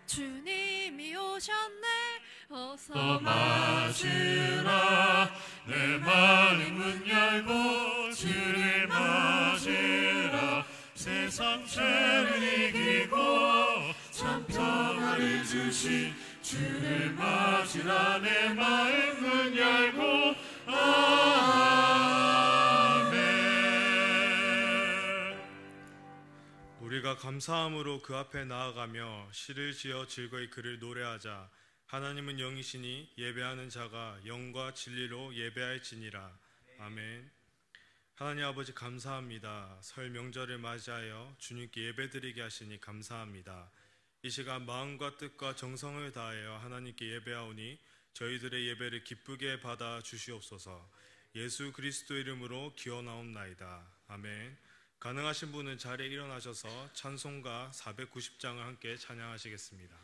주님이 오셨네. 어서 맞으라. 내 마음 문 열고 주를 맞으라. 세상 죄를 이기고 참 평화를 주신 주를 맞으라. 내 마음 문 열고 아멘. 우리가 감사함으로 그 앞에 나아가며 시를 지어 즐거이 그를 노래하자. 하나님은 영이시니 예배하는 자가 영과 진리로 예배할지니라. 아멘. 하나님 아버지 감사합니다. 설 명절을 맞이하여 주님께 예배드리게 하시니 감사합니다. 이 시간 마음과 뜻과 정성을 다하여 하나님께 예배하오니 저희들의 예배를 기쁘게 받아 주시옵소서. 예수 그리스도 이름으로 기원하옵나이다. 아멘. 가능하신 분은 자리에 일어나셔서 찬송가 490장을 함께 찬양하시겠습니다.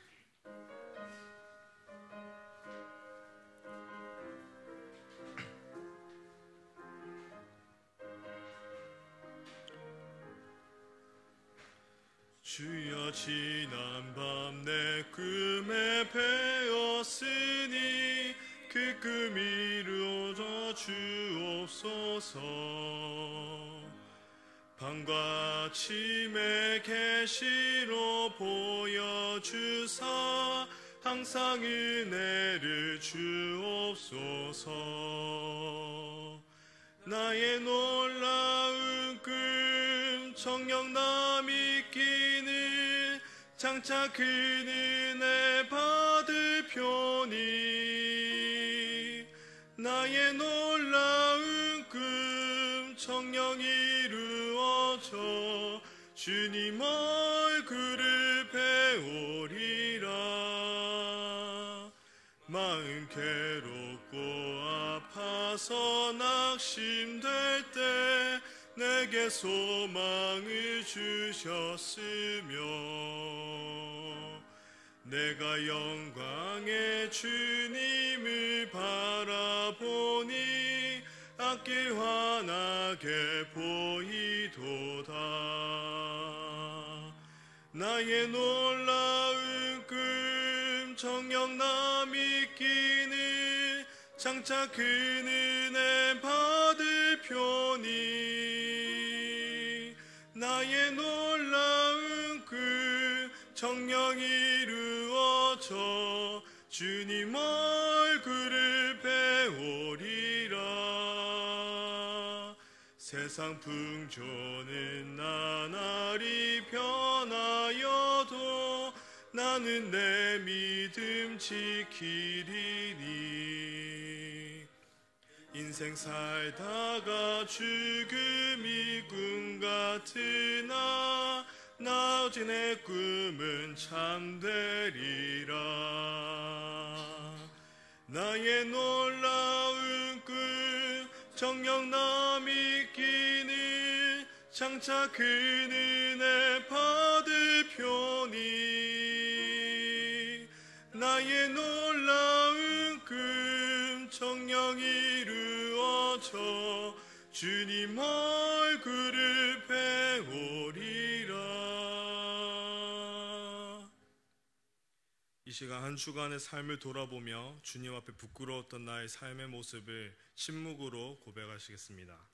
주여 지난 밤 내 꿈에 배었으니 그 꿈이 이루어져 주옵소서. 밤과 아침의 계시로 보여주사 항상 은혜를 주옵소서. 나의 놀라운 꿈 정녕 남이 끼는 장차 그 은혜 받을 표니. 나의 놀라운 꿈 정녕 이루어져 주님 얼굴을 배우리라. 마음 괴롭고 아파서 낙심될 때 내게 소망을 주셨으며 내가 영광의 주님을 바라보니 앞길 환하게 보이도다. 나의 놀라운 꿈 정녕 남이 끼는 장차 그 은혜 받을 표니. 나의 놀라운 꿈 정녕 이루어져 주님 얼굴을 배우리라. 세상 풍조는 나날이 변하여도 나는 내 믿음 지키리니. 인생 살다가 죽음이 꿈 같으나 나오지 내 꿈은 참되리라. 나의 놀라운 꿈 정녕 남이 끼는 장차 그 은혜 받을 표니. 나의 놀라운 꿈 정녕 이루어져 주님 얼굴을 배우리라. 이 시간 한 주간의 삶을 돌아보며 주님 앞에 부끄러웠던 나의 삶의 모습을 침묵으로 고백하시겠습니다.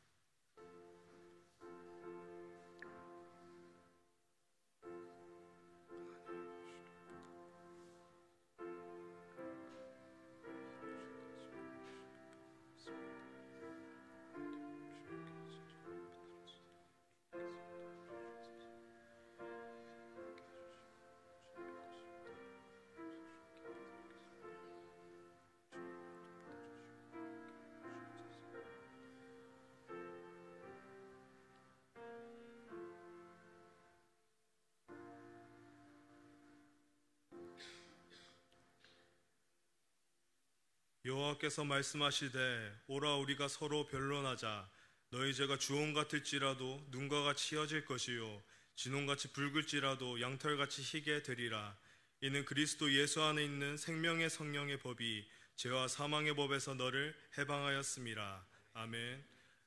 여호와께서 말씀하시되 오라 우리가 서로 변론하자. 너희 죄가 주홍 같을지라도 눈과 같이 휘어질 것이요 진홍같이 붉을지라도 양털같이 희게 되리라. 이는 그리스도 예수 안에 있는 생명의 성령의 법이 죄와 사망의 법에서 너를 해방하였음이라. 아멘.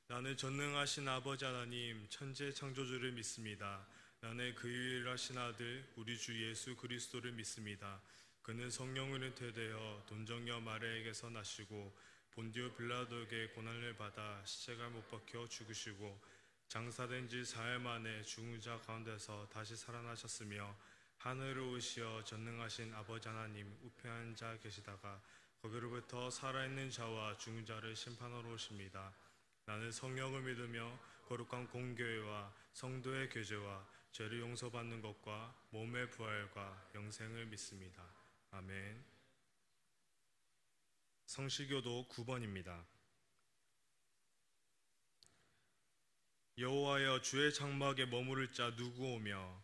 나는 전능하신 아버지 하나님 천지의 창조주를 믿습니다. 나는 그 유일하신 아들 우리 주 예수 그리스도를 믿습니다. 그는 성령으로 잉태되어 돈정녀 마리아에게서 나시고 본디오 빌라도에게 고난을 받아 십자가에 못 박혀 죽으시고 장사된 지 4일 만에 죽은 자 가운데서 다시 살아나셨으며 하늘을 오시어 전능하신 아버지 하나님 우편한 자 계시다가 거기로부터 살아있는 자와 죽은 자를 심판하러 오십니다. 나는 성령을 믿으며 거룩한 공교회와 성도의 교제와 죄를 용서받는 것과 몸의 부활과 영생을 믿습니다. 아멘. 성시교도 9번입니다. 여호와여 주의 장막에 머무를 자 누구 오며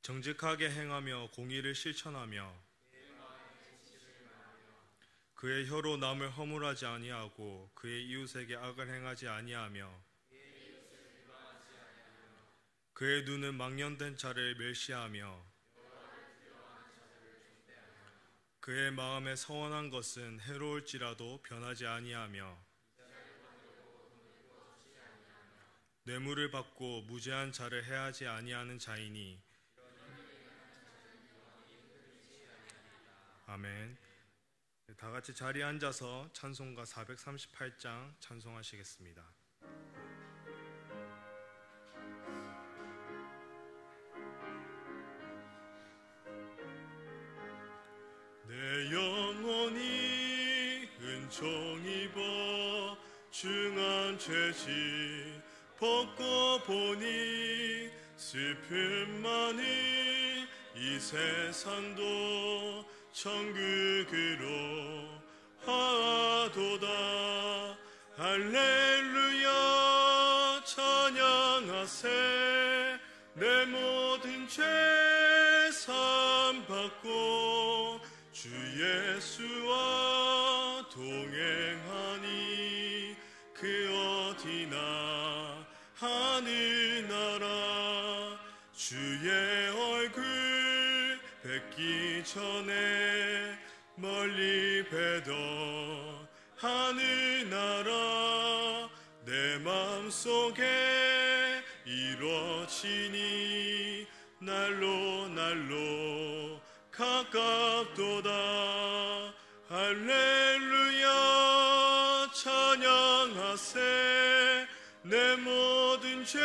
정직하게 행하며 공의를 실천하며 그의 혀로 남을 허물하지 아니하고 그의 이웃에게 악을 행하지 아니하며 그의 눈은 망령된 자를 멸시하며 그의 마음에 서원한 것은 해로울지라도 변하지 아니하며 뇌물을 받고 무죄한 자를 해하지 아니하는 자이니 아멘. 다 같이 자리에 앉아서 찬송가 438장 찬송하시겠습니다. 내 영혼이 은총 입어 중한 죄지 벗고 보니 슬픔만이 이 세상도 천국으로 하도다. 할렐루야 찬양하세. 내 모든 죄 사함 받고 주 예수와 동행하니 그 어디나 하늘나라. 주의 얼굴 뵙기 전에 멀리 뵈던 하늘나라 내 맘속에 이루어지니 날로 날로 가깝도다. 할렐루야 찬양하세. 내 모든 죄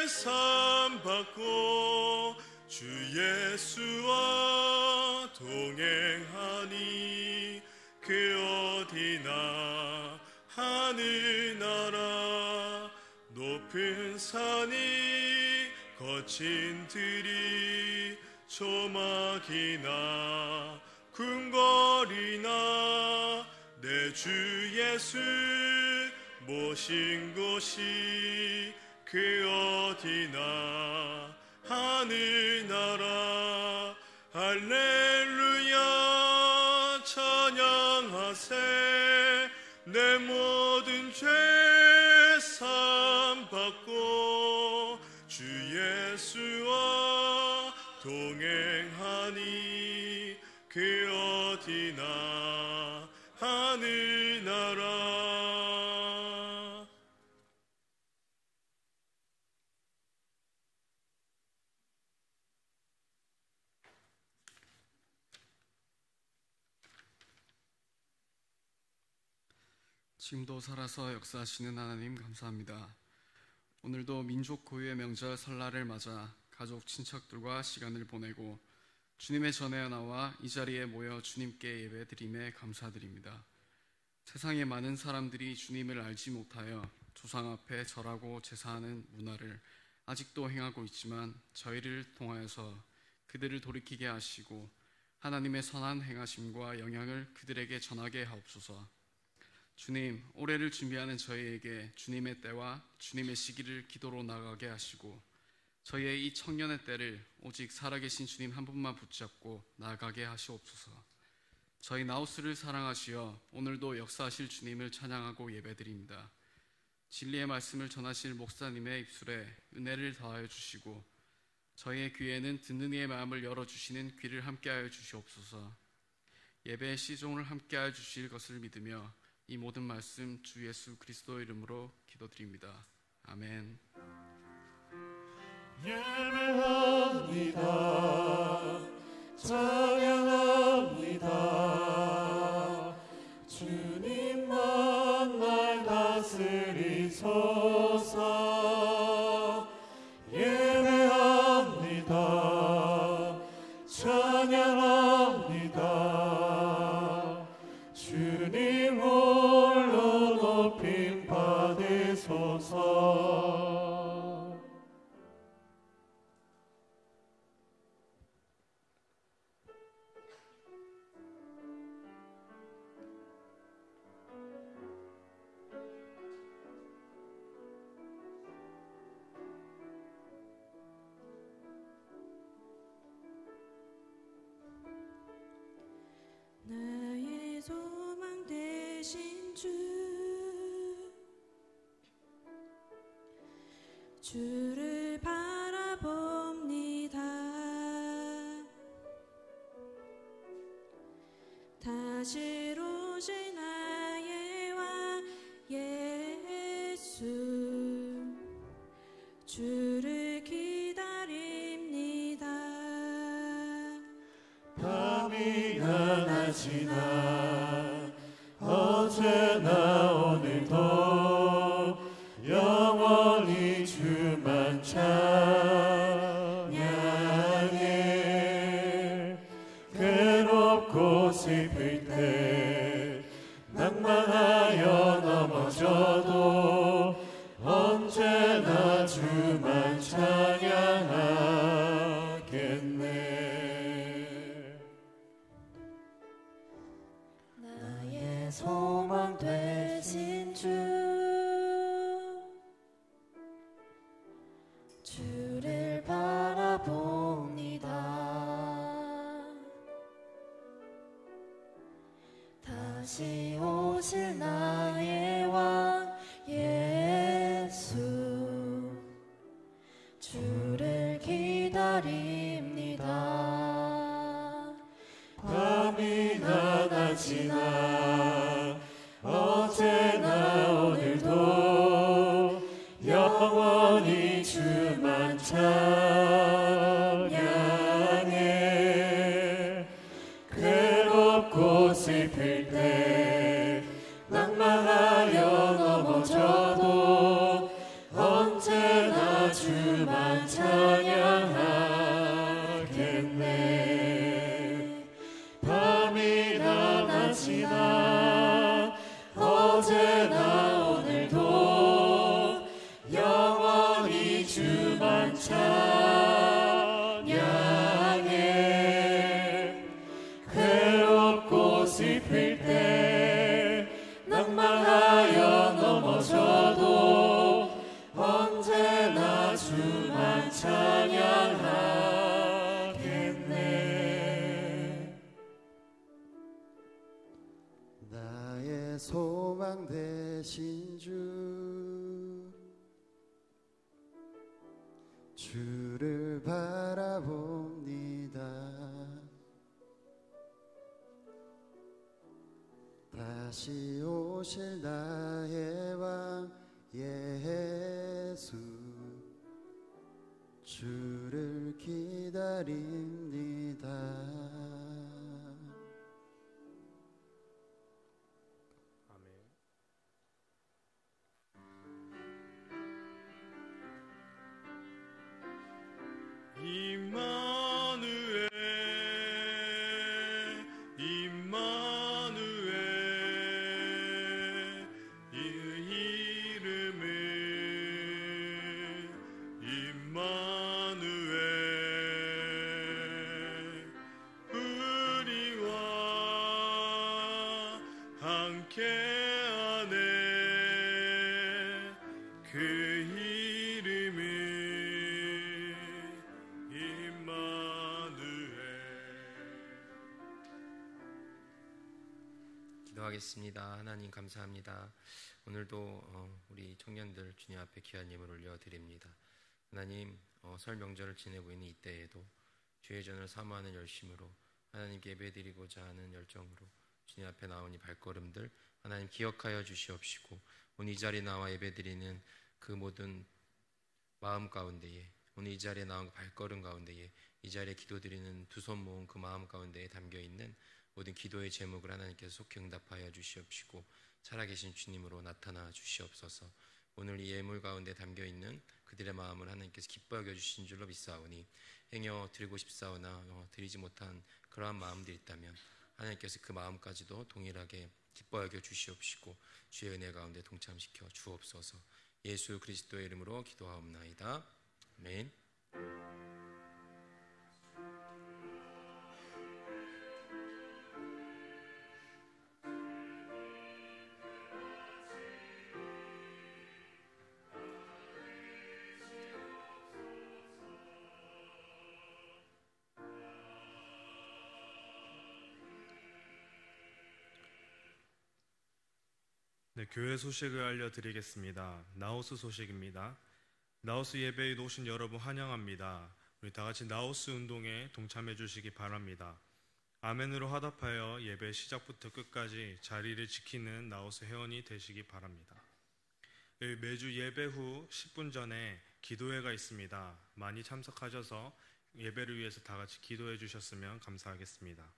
사함 받고 주 예수와 동행하니 그 어디나 하늘나라. 높은 산이 거친 들이 조막이나 궁궐이나 내 주 예수 모신 곳이 그 어디나 하늘나라. 할렐루야 찬양하세. 내 모든 죄 사함 받고 주 예수와 동행하니 그 어디나 하늘나라. 지금도 살아서 역사하시는 하나님 감사합니다. 오늘도 민족 고유의 명절 설날을 맞아 가족 친척들과 시간을 보내고 주님의 전에 나와 이 자리에 모여 주님께 예배드림에 감사드립니다. 세상의 많은 사람들이 주님을 알지 못하여 조상 앞에 절하고 제사하는 문화를 아직도 행하고 있지만 저희를 통하여서 그들을 돌이키게 하시고 하나님의 선한 행하심과 영향을 그들에게 전하게 하옵소서. 주님, 올해를 준비하는 저희에게 주님의 때와 주님의 시기를 기도로 나가게 하시고 저희의 이 청년의 때를 오직 살아계신 주님 한 분만 붙잡고 나아가게 하시옵소서. 저희 나우스를 사랑하시어 오늘도 역사하실 주님을 찬양하고 예배드립니다. 진리의 말씀을 전하실 목사님의 입술에 은혜를 더하여 주시고 저희의 귀에는 듣는 이의 마음을 열어주시는 귀를 함께하여 주시옵소서. 예배의 시종을 함께하여 주실 것을 믿으며 이 모든 말씀 주 예수 그리스도 이름으로 기도드립니다. 아멘. 예배합니다. 찬양합니다. 주님만 날 다스리소서. 예배합니다. 찬양합니다. 주님 홀로 높임 받으소서. 나의 소망 되신 주를 바라봅니다. 다시 오실 나의 왕 예수, 주를 기다립니다. 밤이나 낮이나 어제나 오늘도 영원히 주만 찬양해. 괴롭고 슬플 때 낭만하여 넘어져도 언제나 주만 찬양하겠네. 나의 소망 되신 주를 바라봅니다. 다시 오실 나의 왕 예수, 주를 기다립니다. 밤이나 낮이나 어제나 오늘도 영원히 주만 찬양해. 괴롭고 슬플 때 낭만하여 넘어져도 언제나 주만 찬양하겠네. 밤이나 낮이나 어제나 오늘도 영원히 주만 찬양해. 괴롭고 슬플 때 낭만하여 넘어져도 언제나 주만 찬양하겠네. 나의 소망 되신 주를 바라봅니다. 다시 오실 나의 왕 예수, 주를 기다립니다. 임마누엘 임마누엘 이 이름은 임마누엘 우리와 함께하네. 그 이름은 기도하겠습니다. 하나님 감사합니다. 오늘도 우리 청년들 주님 앞에 귀한 예물 올려드립니다. 하나님 설 명절을 지내고 있는 이때에도 주의 전을 사모하는 열심으로 하나님께 예배드리고자 하는 열정으로 주님 앞에 나온 이 발걸음들 하나님 기억하여 주시옵시고 오늘 이 자리에 나와 예배드리는 그 모든 마음 가운데에, 오늘 이 자리에 나온 발걸음 가운데에, 이 자리에 기도드리는 두 손 모은 그 마음 가운데에 담겨있는 모든 기도의 제목을 하나님께서 속히 응답하여 주시옵시고 살아계신 주님으로 나타나 주시옵소서. 오늘 이 예물 가운데 담겨있는 그들의 마음을 하나님께서 기뻐 여겨주신 줄로 믿사오니 행여 드리고 싶사오나 드리지 못한 그러한 마음들이 있다면 하나님께서 그 마음까지도 동일하게 기뻐 여겨 주시옵시고 주의 은혜 가운데 동참시켜 주옵소서. 예수 그리스도의 이름으로 기도하옵나이다. 아멘. 네, 교회 소식을 알려드리겠습니다. 나우스 소식입니다. 나우스 예배에 오신 여러분 환영합니다. 우리 다 같이 나우스 운동에 동참해 주시기 바랍니다. 아멘으로 화답하여 예배 시작부터 끝까지 자리를 지키는 나우스 회원이 되시기 바랍니다. 매주 예배 후 10분 전에 기도회가 있습니다. 많이 참석하셔서 예배를 위해서 다 같이 기도해 주셨으면 감사하겠습니다.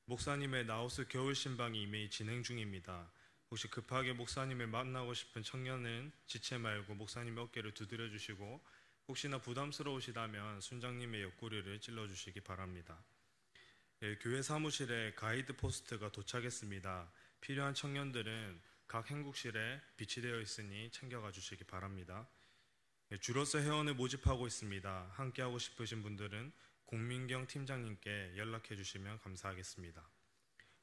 목사님의 나우스 겨울 신방이 이미 진행 중입니다. 혹시 급하게 목사님을 만나고 싶은 청년은 지체 말고 목사님의 어깨를 두드려 주시고 혹시나 부담스러우시다면 순장님의 옆구리를 찔러 주시기 바랍니다. 교회 사무실에 가이드 포스트가 도착했습니다. 필요한 청년들은 각 행국실에 비치되어 있으니 챙겨가 주시기 바랍니다. 주로서 회원을 모집하고 있습니다. 함께하고 싶으신 분들은 공민경 팀장님께 연락해 주시면 감사하겠습니다.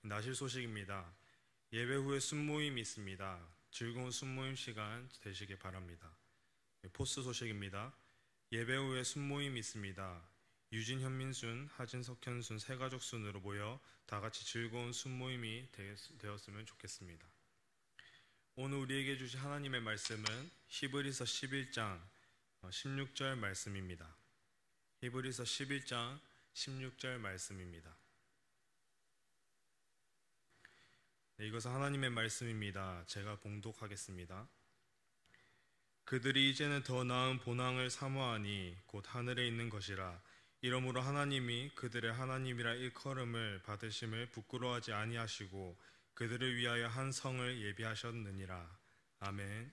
나실 소식입니다. 예배 후에 순모임이 있습니다. 즐거운 순모임 시간 되시기 바랍니다. 포스 소식입니다. 예배 후에 순모임이 있습니다. 유진, 현민순, 하진, 석현순 세 가족 순으로 모여 다 같이 즐거운 순모임이 되었으면 좋겠습니다. 오늘 우리에게 주신 하나님의 말씀은 히브리서 11장 16절 말씀입니다. 히브리서 11장 16절 말씀입니다. 네, 이것은 하나님의 말씀입니다. 제가 봉독하겠습니다. 그들이 이제는 더 나은 본향을 사모하니 곧 하늘에 있는 것이라. 이러므로 하나님이 그들의 하나님이라 일컬음을 받으심을 부끄러워하지 아니하시고 그들을 위하여 한 성을 예비하셨느니라. 아멘.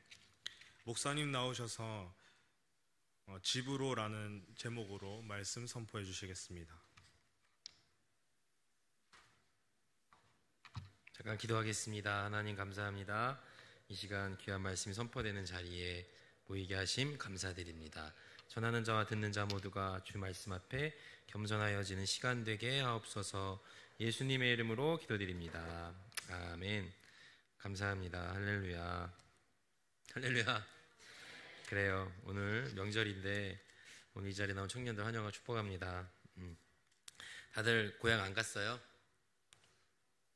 목사님 나오셔서 집으로라는 제목으로 말씀 선포해 주시겠습니다. 잠깐 기도하겠습니다. 하나님 감사합니다. 이 시간 귀한 말씀이 선포되는 자리에 모이게 하심 감사드립니다. 전하는 자와 듣는 자 모두가 주 말씀 앞에 겸손하여지는 시간 되게 하옵소서. 예수님의 이름으로 기도드립니다. 아멘. 감사합니다. 할렐루야. 할렐루야. 그래요. 오늘 명절인데 오늘 이 자리에 나온 청년들 환영을 축복합니다. 다들 고향 안 갔어요?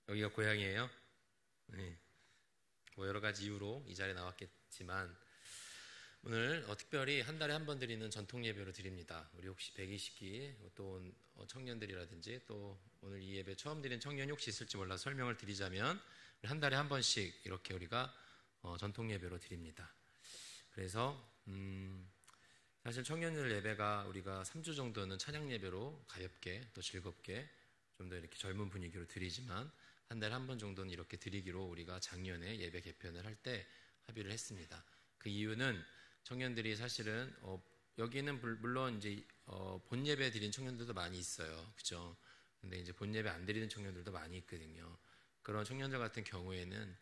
여기가 고향이에요? 네. 뭐 여러 가지 이유로 이 자리에 나왔겠지만 오늘 특별히 한 달에 한 번 드리는 전통 예배로 드립니다. 우리 혹시 120기 또 온 청년들이라든지 또 오늘 이 예배 처음 드린 청년이 혹시 있을지 몰라서 설명을 드리자면 한 달에 한 번씩 이렇게 우리가 전통 예배로 드립니다. 그래서 사실 청년들 예배가 우리가 3주 정도는 찬양 예배로 가볍게 또 즐겁게 좀 더 이렇게 젊은 분위기로 드리지만 한 달에 한 번 정도는 이렇게 드리기로 우리가 작년에 예배 개편을 할 때 합의를 했습니다. 그 이유는 청년들이 사실은 여기는 물론 이제 본 예배 드린 청년들도 많이 있어요, 그죠? 근데 이제 본 예배 안 드리는 청년들도 많이 있거든요. 그런 청년들 같은 경우에는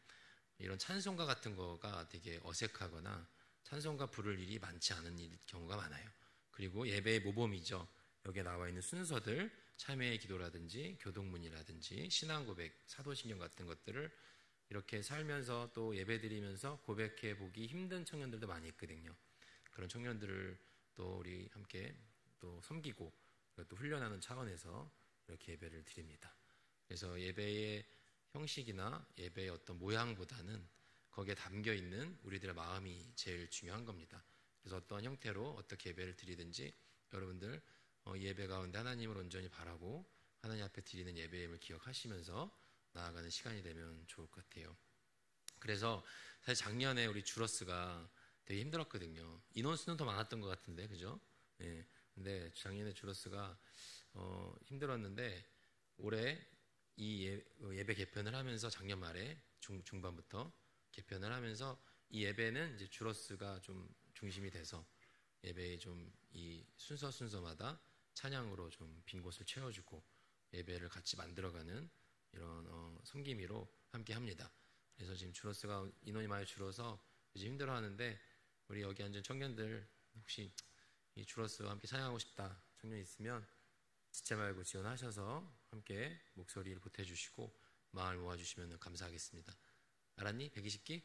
이런 찬송가 같은 거가 되게 어색하거나 찬송가 부를 일이 많지 않은 경우가 많아요. 그리고 예배의 모범이죠. 여기에 나와 있는 순서들, 참회의 기도라든지 교동문이라든지 신앙고백, 사도신경 같은 것들을 이렇게 살면서 또 예배드리면서 고백해 보기 힘든 청년들도 많이 있거든요. 그런 청년들을 또 우리 함께 또 섬기고 또 훈련하는 차원에서 이렇게 예배를 드립니다. 그래서 예배의 형식이나 예배의 어떤 모양보다는 거기에 담겨 있는 우리들의 마음이 제일 중요한 겁니다. 그래서 어떤 형태로 어떻게 예배를 드리든지 여러분들 예배 가운데 하나님을 온전히 바라고 하나님 앞에 드리는 예배임을 기억하시면서 나아가는 시간이 되면 좋을 것 같아요. 그래서 사실 작년에 우리 주러스가 되게 힘들었거든요. 인원수는 더 많았던 것 같은데, 그죠? 예. 근데 작년에 주로스가 힘들었는데 올해 이 예배 개편을 하면서 작년 말에 중반부터 개편을 하면서 이 예배는 이제 주로스가 좀 중심이 돼서 예배의 좀 이 순서마다 찬양으로 좀 빈 곳을 채워주고 예배를 같이 만들어가는 이런 섬김이로 함께 합니다. 그래서 지금 주로스가 인원이 많이 줄어서 이제 힘들어하는데 우리 여기 앉은 청년들 혹시 이 주로스와 함께 찬양하고 싶다 청년 있으면 지체 말고 지원하셔서 함께 목소리를 보태주시고 마음을 모아주시면 감사하겠습니다. 알았니? 120기?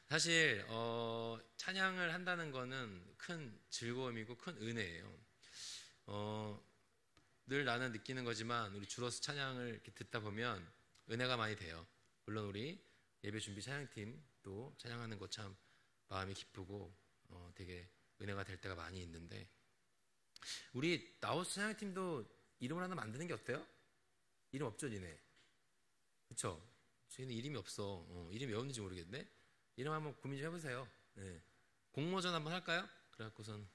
사실 찬양을 한다는 거는 큰 즐거움이고 큰 은혜예요. 늘 나는 느끼는 거지만 우리 주로스 찬양을 이렇게 듣다 보면 은혜가 많이 돼요. 물론 우리 예배 준비 찬양팀도 찬양하는 거 참 마음이 기쁘고 되게 은혜가 될 때가 많이 있는데 우리 나우스 찬양팀도 이름을 하나 만드는 게 어때요? 이름 없죠, 니네? 그쵸? 저희는 이름이 없어. 이름이 왜 없는지 모르겠네. 이름 한번 고민 좀 해보세요. 네. 공모전 한번 할까요? 그래갖고선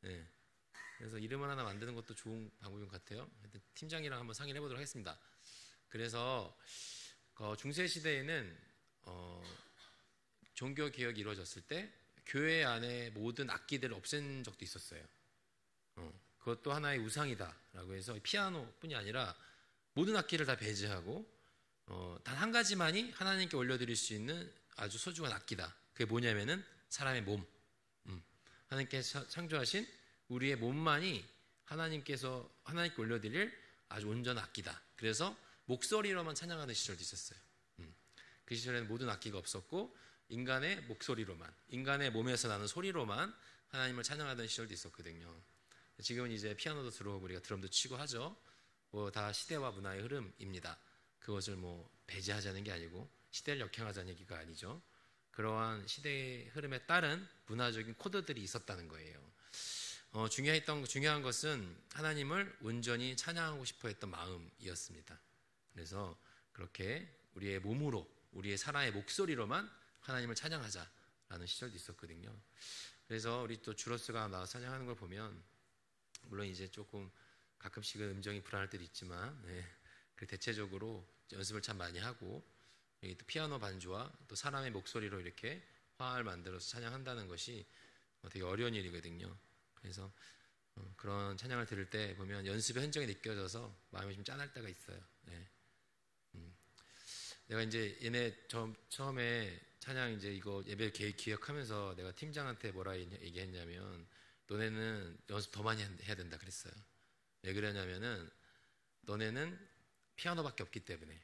네. 그래서 이름을 하나 만드는 것도 좋은 방법인 것 같아요. 팀장이랑 한번 상의를 해보도록 하겠습니다. 그래서 중세 시대에는 종교 개혁이 이루어졌을 때 교회 안에 모든 악기들을 없앤 적도 있었어요. 그것도 하나의 우상이다라고 해서 피아노뿐이 아니라 모든 악기를 다 배제하고 단 한 가지만이 하나님께 올려드릴 수 있는 아주 소중한 악기다. 그게 뭐냐면은 사람의 몸. 하나님께서 창조하신 우리의 몸만이 하나님께 올려드릴 아주 온전한 악기다. 그래서 목소리로만 찬양하는 시절도 있었어요. 그 시절에는 모든 악기가 없었고 인간의 목소리로만, 인간의 몸에서 나는 소리로만 하나님을 찬양하던 시절도 있었거든요. 지금은 이제 피아노도 들어오고 우리가 드럼도 치고 하죠. 뭐 다 시대와 문화의 흐름입니다. 그것을 뭐 배제하자는 게 아니고 시대를 역행하자는 얘기가 아니죠. 그러한 시대의 흐름에 따른 문화적인 코드들이 있었다는 거예요. 중요한 것은 하나님을 온전히 찬양하고 싶어 했던 마음이었습니다. 그래서 그렇게 우리의 몸으로, 우리의 사랑의 목소리로만 하나님을 찬양하자라는 시절도 있었거든요. 그래서 우리 또 주로스가 나와서 찬양하는 걸 보면 물론 이제 조금 가끔씩은 음정이 불안할 때도 있지만 대체적으로 연습을 참 많이 하고 또 피아노 반주와 또 사람의 목소리로 이렇게 화를 만들어서 찬양한다는 것이 되게 어려운 일이거든요. 그래서 그런 찬양을 들을 때 보면 연습의 흔적이 느껴져서 마음이 좀 짠할 때가 있어요. 내가 이제 처음에 찬양 이제 이거 예배 기획하면서 내가 팀장한테 뭐라 얘기했냐면 너네는 연습 더 많이 해야 된다 그랬어요. 왜 그러냐면은 너네는 피아노밖에 없기 때문에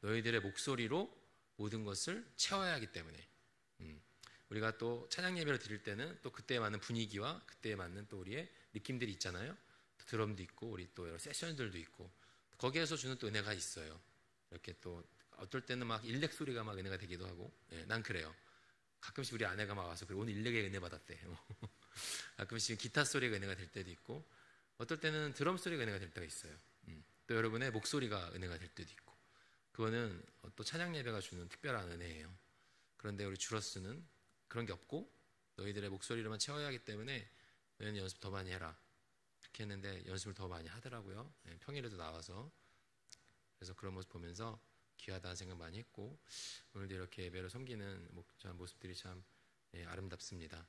너희들의 목소리로 모든 것을 채워야 하기 때문에 우리가 또 찬양 예배를 드릴 때는 또 그때에 맞는 분위기와 그때에 맞는 또 우리의 느낌들이 있잖아요. 또 드럼도 있고 우리 또 여러 세션들도 있고 거기에서 주는 또 은혜가 있어요. 이렇게 또 어떨 때는 막 일렉 소리가 막 은혜가 되기도 하고 난 그래요. 가끔씩 우리 아내가 막 와서 그래, 오늘 일렉에 은혜 받았대. 가끔씩 기타 소리가 은혜가 될 때도 있고 어떨 때는 드럼 소리가 은혜가 될 때가 있어요. 또 여러분의 목소리가 은혜가 될 때도 있고 그거는 또 찬양 예배가 주는 특별한 은혜예요. 그런데 우리 주로스는 그런 게 없고 너희들의 목소리로만 채워야 하기 때문에 너희는 연습 더 많이 해라. 그렇게 했는데 연습을 더 많이 하더라고요. 평일에도 나와서. 그래서 그런 모습 보면서 귀하다는 생각 많이 했고 오늘도 이렇게 예배를 섬기는 모습들이 참 아름답습니다.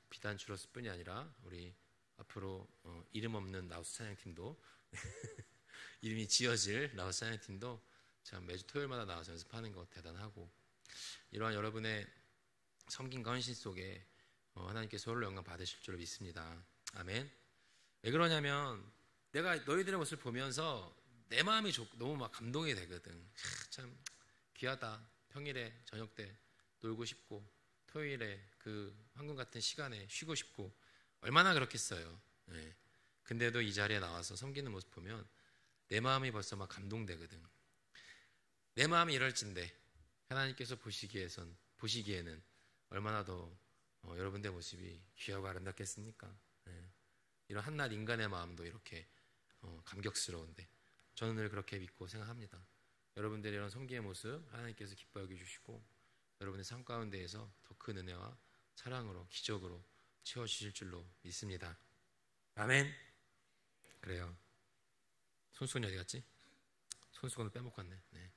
비단 주로스뿐이 아니라 우리 앞으로 이름 없는 나우스 찬양팀도 이름이 지어질 나우스 찬양팀도 참 매주 토요일마다 나와서 연습하는 것 대단하고 이러한 여러분의 섬김과 헌신 속에 하나님께서 홀로 영광 받으실 줄 믿습니다. 아멘. 왜 그러냐면 내가 너희들의 모습을 보면서 내 마음이 너무 막 감동이 되거든. 참 귀하다. 평일에 저녁 때 놀고 싶고 토요일에 그 황금 같은 시간에 쉬고 싶고 얼마나 그렇겠어요. 근데도 이 자리에 나와서 섬기는 모습 보면 내 마음이 벌써 막 감동되거든. 내 마음이 이럴진데 하나님께서 보시기에는 얼마나 더 여러분들 모습이 귀하고 아름답겠습니까? 이런 한낱 인간의 마음도 이렇게 감격스러운데 저는 늘 그렇게 믿고 생각합니다. 여러분들의 이런 섬기의 모습 하나님께서 기뻐 여겨주시고 여러분의 삶 가운데에서 더 큰 은혜와 사랑으로 기적으로 채워주실 줄로 믿습니다. 아멘. 그래요. 손수건이 어디 갔지? 손수건을 빼먹고 왔네. 네.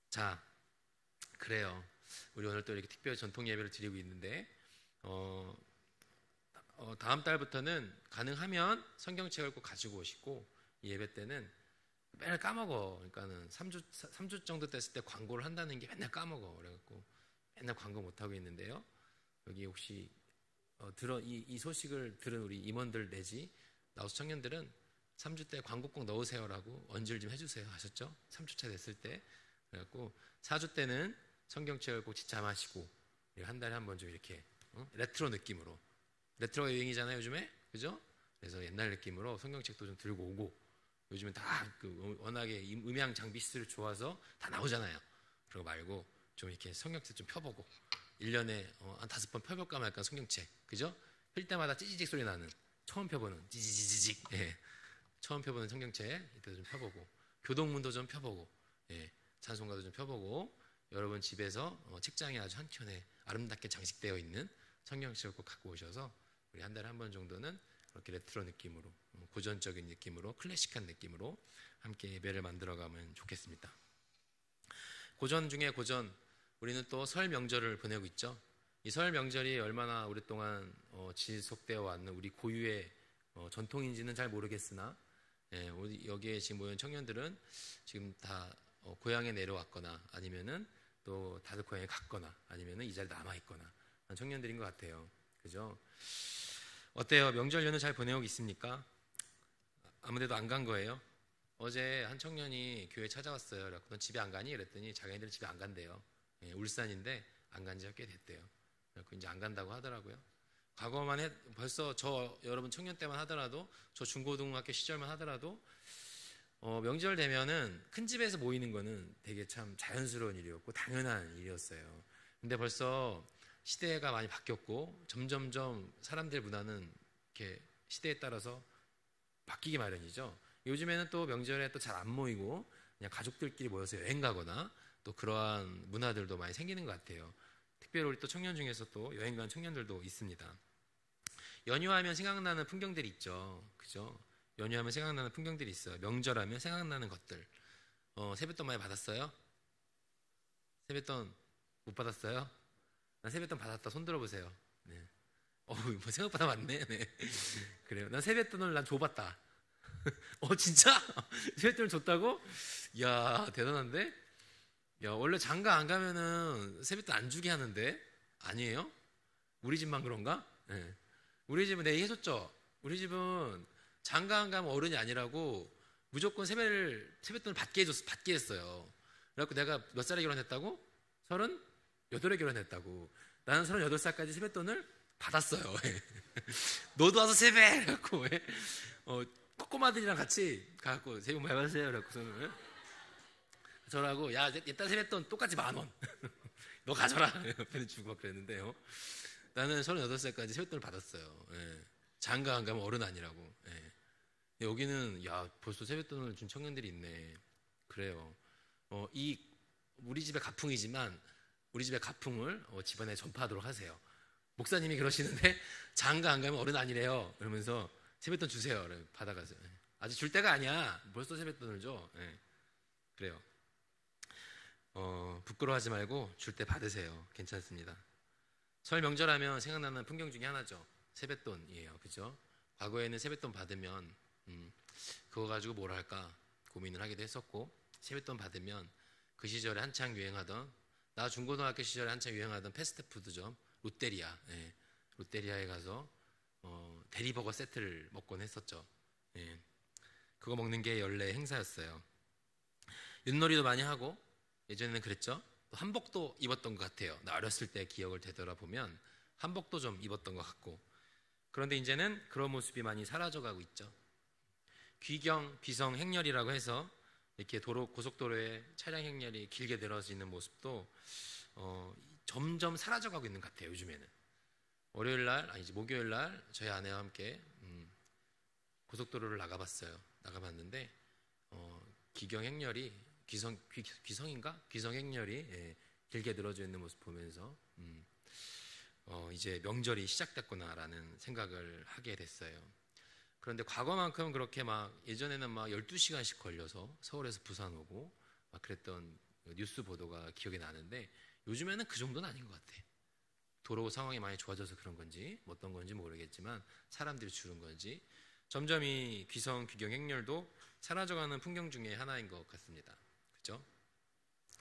자, 그래요. 우리 오늘 또 이렇게 특별 전통 예배를 드리고 있는데 다음 달부터는 가능하면 성경책을 꼭 가지고 오시고 이 예배 때는 맨날 까먹어. 그러니까는 3주 정도 됐을 때 광고를 한다는 게 맨날 까먹어. 그래갖고 맨날 광고 못하고 있는데요. 여기 혹시 이 소식을 들은 우리 임원들 내지 나우스 청년들은 3주 때 광고 꼭 넣으세요라고 언질 좀 해주세요. 아셨죠? 3주차 됐을 때. 그래갖고 4주 때는 성경책을 꼭 지참하시고 한 달에 한 번 좀 이렇게 레트로 느낌으로. 레트로가 유행이잖아요 요즘에. 그죠? 그래서 옛날 느낌으로 성경책도 좀 들고 오고 요즘은 다 워낙에 음향 장비들이 좋아서 다 나오잖아요. 그런 거 말고 좀 이렇게 성경책 좀 펴보고 1년에 한 5번 펴볼까 말까 성경책. 그죠? 펼 때마다 찌지직 소리 나는 처음 펴보는 찌지지직 예. 처음 펴보는 성경책 이때도 좀 펴보고 교동문도 좀 펴보고 예. 찬송가도 좀 펴보고 여러분 집에서 책장에 아주 한켠에 아름답게 장식되어 있는 성경책을 꼭 갖고 오셔서 우리 한 달에 한 번 정도는 그렇게 레트로 느낌으로 고전적인 느낌으로 클래식한 느낌으로 함께 예배를 만들어가면 좋겠습니다. 고전 중에 고전 우리는 또 설 명절을 보내고 있죠. 이 설 명절이 얼마나 오랫동안 지속되어 왔는 우리 고유의 전통인지는 잘 모르겠으나 예, 여기에 지금 모인 청년들은 지금 다 고향에 내려왔거나 아니면은 또 다들 고향에 갔거나 아니면은 이 자리에 남아있거나 그런 청년들인 것 같아요. 그죠? 어때요? 명절 연휴 잘 보내고 있습니까? 아무데도 안 간 거예요? 어제 한 청년이 교회에 찾아왔어요. 그래서 넌 집에 안 가니? 그랬더니 자기네들은 집에 안 간대요. 예, 울산인데 안 간 지가 꽤 됐대요. 그래서 이제 안 간다고 하더라고요. 과거만 벌써 저 여러분 청년 때만 하더라도 저 중고등학교 시절만 하더라도 명절 되면은 큰 집에서 모이는 거는 되게 참 자연스러운 일이었고 당연한 일이었어요. 근데 벌써 시대가 많이 바뀌었고 점점점 사람들 문화는 이렇게 시대에 따라서 바뀌기 마련이죠. 요즘에는 또 명절에 또 잘 안 모이고 그냥 가족들끼리 모여서 여행 가거나 또 그러한 문화들도 많이 생기는 것 같아요. 특별히 우리 또 청년 중에서 또 여행 간 청년들도 있습니다. 연휴하면 생각나는 풍경들이 있죠. 그죠? 연휴하면 생각나는 풍경들이 있어요. 명절하면 생각나는 것들. 세뱃돈 많이 받았어요? 세뱃돈 못 받았어요? 난 세뱃돈 받았다. 손 들어보세요. 네. 뭐 생각보다 많네. 네. 그래요. 난 세뱃돈을 난 줘봤다. 진짜? 세뱃돈을 줬다고? 이야, 대단한데? 야, 원래 장가 안 가면은 세뱃돈 안 주게 하는데? 아니에요? 우리 집만 그런가? 네. 우리 집은 내 얘기해줬죠? 우리 집은 장가 안 가면 어른이 아니라고 무조건 세뱃돈을 받게 했어요. 그래갖고 내가 몇 살에 결혼했다고? 38에 결혼했다고. 나는 38살까지 세뱃돈을 받았어요. 너도 와서 세배! 그래갖고, 꼬꼬마들이랑 같이 가갖고 세뱃돈 많이 받으세요. 그래갖고 저라고, 야, 옛날 세뱃돈 똑같이 10,000원. 너 가져라. 옆에는 주고 막 그랬는데요. 나는 38살까지 세뱃돈을 받았어요. 예. 장가 안 가면 어른 아니라고. 예. 여기는, 야, 벌써 세뱃돈을 준 청년들이 있네. 그래요. 우리 집의 가풍이지만, 우리 집의 가풍을 집안에 전파하도록 하세요. 목사님이 그러시는데, 장가 안 가면 어른 아니래요. 그러면서 세뱃돈 주세요. 받아가세요. 아직 줄 때가 아니야. 벌써 세뱃돈을 줘. 예. 그래요. 부끄러워하지 말고 줄 때 받으세요. 괜찮습니다. 설 명절하면 생각나는 풍경 중에 하나죠. 세뱃돈이에요. 그죠? 과거에는 세뱃돈 받으면 그거 가지고 뭘 할까 고민을 하기도 했었고 세뱃돈 받으면 그 시절에 한창 유행하던 나 중고등학교 시절에 한창 유행하던 패스트푸드점 롯데리아 예. 롯데리아에 가서 대리버거 세트를 먹곤 했었죠. 예. 그거 먹는 게 연례 행사였어요. 윷놀이도 많이 하고 예전에는 그랬죠. 또 한복도 입었던 것 같아요. 나 어렸을 때 기억을 되돌아보면 한복도 좀 입었던 것 같고 그런데 이제는 그런 모습이 많이 사라져가고 있죠. 귀경, 비성, 행렬이라고 해서 이렇게 고속도로에 차량 행렬이 길게 늘어지는 모습도 점점 사라져가고 있는 것 같아요. 요즘에는 목요일날 저희 아내와 함께 고속도로를 나가봤는데 귀경 행렬이 귀성인가? 귀성 행렬이 길게 늘어져 있는 모습 보면서 이제 명절이 시작됐구나라는 생각을 하게 됐어요. 그런데 과거만큼 그렇게 막 예전에는 막 12시간씩 걸려서 서울에서 부산 오고 막 그랬던 뉴스 보도가 기억이 나는데 요즘에는 그 정도는 아닌 것 같아. 도로 상황이 많이 좋아져서 그런 건지 어떤 건지 모르겠지만 사람들이 줄은 건지 점점 이 귀성 귀경 행렬도 사라져가는 풍경 중에 하나인 것 같습니다. 그렇죠?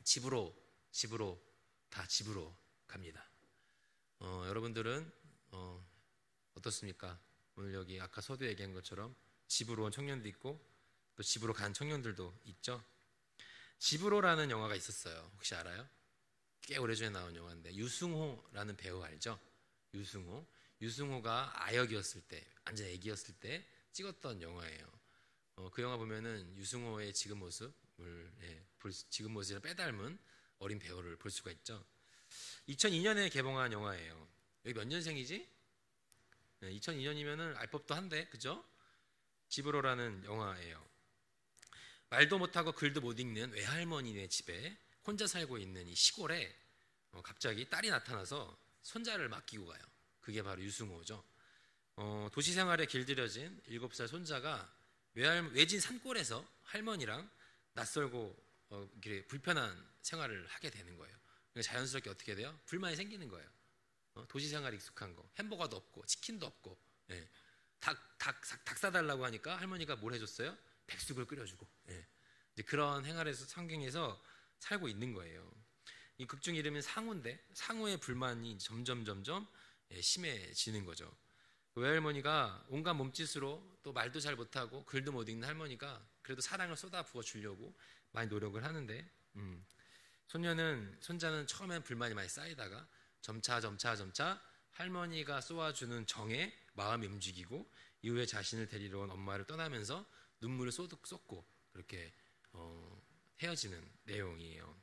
집으로 다 집으로 갑니다. 여러분들은 어떻습니까? 오늘 여기 아까 서두에 얘기한 것처럼 집으로 온 청년도 있고 또 집으로 간 청년들도 있죠. 집으로라는 영화가 있었어요. 혹시 알아요? 꽤 오래전에 나온 영화인데 유승호라는 배우 알죠? 유승호가 아역이었을 때 완전 애기였을 때 찍었던 영화예요. 그 영화 보면은 유승호의 지금 모습을 지금 모습이랑 빼닮은 어린 배우를 볼 수가 있죠. 2002년에 개봉한 영화예요. 여기 몇 년생이지? 2002년이면은 알 법도 한데, 그죠? 집으로라는 영화예요. 말도 못하고 글도 못 읽는 외할머니네 집에 혼자 살고 있는 이 시골에 갑자기 딸이 나타나서 손자를 맡기고 가요. 그게 바로 유승호죠. 도시 생활에 길들여진 7살 손자가 외진 산골에서 할머니랑 낯설고 불편한 생활을 하게 되는 거예요. 자연스럽게 어떻게 돼요? 불만이 생기는 거예요. 도시 생활에 익숙한 거, 햄버거도 없고 치킨도 없고, 닭 사달라고 하니까 할머니가 뭘 해줬어요? 백숙을 끓여주고, 이제 그런 상경에서 살고 있는 거예요. 이 극중 이름은 상우인데 상우의 불만이 점점 심해지는 거죠. 외할머니가 온갖 몸짓으로 또 말도 잘 못하고 글도 못 읽는 할머니가 그래도 사랑을 쏟아부어 주려고 많이 노력을 하는데 손자는 처음엔 불만이 많이 쌓이다가 점차 할머니가 쏘아주는 정에 마음이 움직이고 이후에 자신을 데리러 온 엄마를 떠나면서 눈물을 쏟고 그렇게 헤어지는 내용이에요.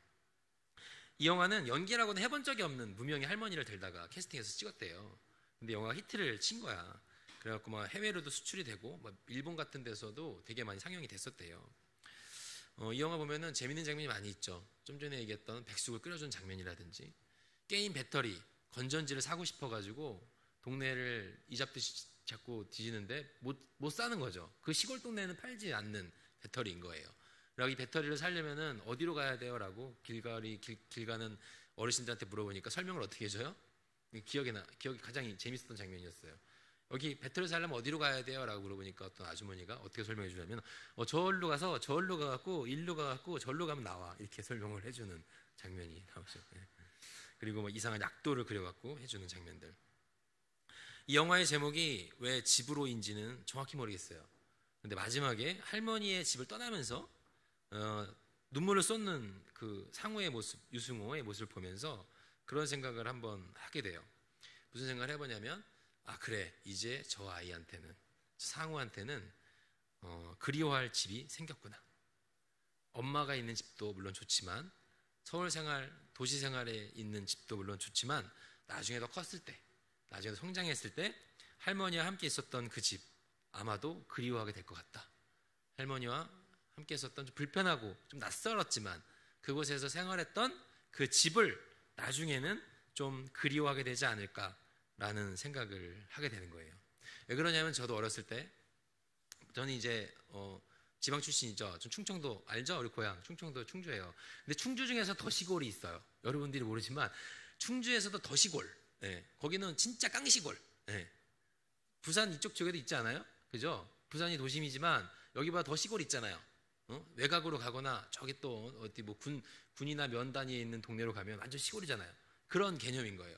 이 영화는 연기라고는 해본 적이 없는 무명의 할머니를 데려다가 캐스팅해서 찍었대요. 근데 영화가 히트를 친 거야. 그래갖고 막 해외로도 수출이 되고 막 일본 같은 데서도 되게 많이 상영이 됐었대요. 이 영화 보면은 재밌는 장면이 많이 있죠. 좀 전에 얘기했던 백숙을 끓여준 장면이라든지 게임 배터리 건전지를 사고 싶어가지고 동네를 이잡듯이 자꾸 뒤지는데 못 사는 거죠. 그 시골 동네는 팔지 않는 배터리인 거예요. 그리고 이 배터리를 사려면은 어디로 가야 돼요? 라고 길 가는 어르신들한테 물어보니까 설명을 어떻게 해줘요? 기억이 가장 재밌었던 장면이었어요. 여기 배터리 사려면 어디로 가야 돼요? 라고 물어보니까 어떤 아주머니가 어떻게 설명해 주냐면 저울로 가갖고 일로 가갖고 절로 가면 나와 이렇게 설명을 해주는 장면이 나오죠. 그리고 뭐 이상한 약도를 그려갖고 해주는 장면들. 이 영화의 제목이 왜 집으로인지는 정확히 모르겠어요. 근데 마지막에 할머니의 집을 떠나면서 눈물을 쏟는 그 상우의 모습, 유승호의 모습을 보면서 그런 생각을 한번 하게 돼요. 무슨 생각을 해보냐면 그래 이제 저 아이한테는 상우한테는 그리워할 집이 생겼구나. 엄마가 있는 집도 물론 좋지만 서울 생활, 도시 생활에 있는 집도 물론 좋지만 나중에 더 컸을 때, 나중에 더 성장했을 때 할머니와 함께 있었던 그 집 아마도 그리워하게 될 것 같다. 할머니와 함께 있었던 좀 불편하고 좀 낯설었지만 그곳에서 생활했던 그 집을 나중에는 좀 그리워하게 되지 않을까라는 생각을 하게 되는 거예요. 왜 그러냐면 저도 어렸을 때 저는 이제 지방 출신이죠. 전 충청도 알죠? 우리 고향 충청도 충주예요. 근데 충주 중에서 더 시골이 있어요. 여러분들이 모르지만 충주에서도 더 시골. 거기는 진짜 깡시골. 부산 이쪽 쪽에도 있지 않아요? 그죠? 부산이 도심이지만 여기보다 더 시골 있잖아요. 외곽으로 가거나 저기 또 어디 뭐 군이나 면단위에 있는 동네로 가면 완전 시골이잖아요. 그런 개념인 거예요.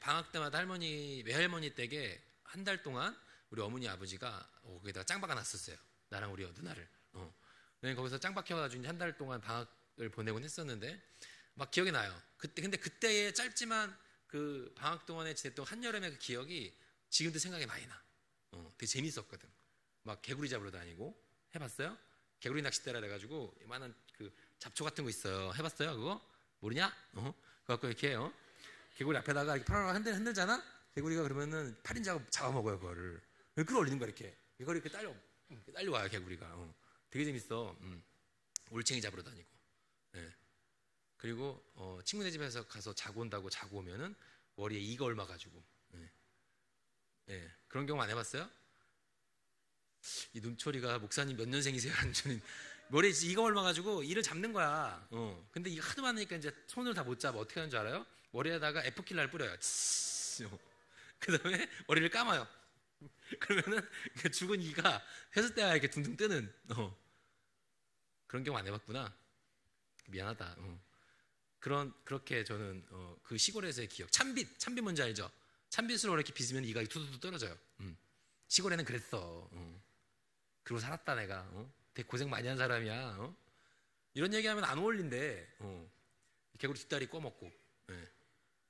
방학 때마다 외할머니 댁에 한 달 동안 우리 어머니 아버지가 거기다가 짱 박아놨었어요. 나랑 우리 누나를. 거기서 짱 박혀가지고 한 달 동안 방학을 보내곤 했었는데 막 기억이 나요. 근데 그때의 짧지만 그 방학 동안에 지냈던 한여름의 그 기억이 지금도 생각이 많이 나. 되게 재밌었거든. 막 개구리 잡으러 다니고. 해봤어요? 개구리 낚싯대라 그래가지고 이만한 그 잡초 같은 거 있어요. 해봤어요? 그거? 모르냐? 그래갖고 이렇게 개구리 앞에다가 이렇게 파라락 흔들잖아? 개구리가 그러면은 8인자가 잡아먹어요. 그거를 끌어올리는 거야. 이렇게 이걸 이렇게 딸려와요. 개구리가. 되게 재밌어. 올챙이 잡으러 다니고. 그리고 친구네 집에서 가서 자고 온다고 자고 오면은 머리에 이가 옮아가지고 그런 경험 안 해봤어요? 이 눈초리가 목사님 몇 년생이세요? 저는 머리에 이가 옮아가지고 이를 잡는 거야. 근데 이가 하도 많으니까 이제 손을 다 못 잡아. 어떻게 하는 줄 알아요? 머리에다가 에프킬라를 뿌려요. 그 다음에 머리를 감아요. 그러면은 그 죽은 이가 했을 때야 이렇게 둥둥 뜨는 그런 경험 안 해봤구나. 미안하다. 그렇게 저는 그 시골에서의 기억. 찬빛 뭔지 알죠? 찬빛으로 이렇게 빗으면 이가 투두두 떨어져요. 시골에는 그랬어. 그러고 살았다 내가. 되게 고생 많이 한 사람이야. 이런 얘기하면 안 어울린대. 개구리 뒷다리 꺼먹고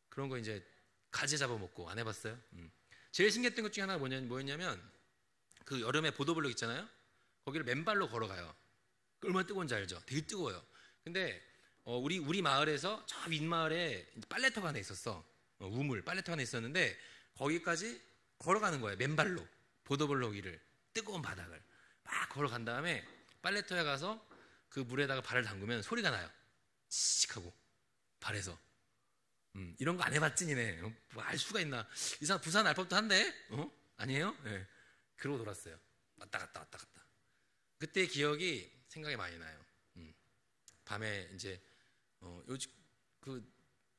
그런 거 이제 가재 잡아먹고 안 해봤어요? 제일 신기했던 것 중에 하나가 뭐였냐면 그 여름에 보도블록 있잖아요. 거기를 맨발로 걸어가요. 얼마나 뜨거운지 알죠? 되게 뜨거워요. 근데 우리 마을에서 저 윗마을에 빨래터가 하나 있었어. 우물 빨래터가 하나 있었는데 거기까지 걸어가는 거예요. 맨발로 보도블록 위를 뜨거운 바닥을 막 걸어간 다음에 빨래터에 가서 그 물에다가 발을 담그면 소리가 나요. 칙하고 발에서. 이런 거 안 해봤지 니네. 뭐 알 수가 있나. 이상 부산 알 법도 한데 아니에요? 네. 그러고 돌았어요. 왔다 갔다 그때의 기억이 생각이 많이 나요. 밤에 이제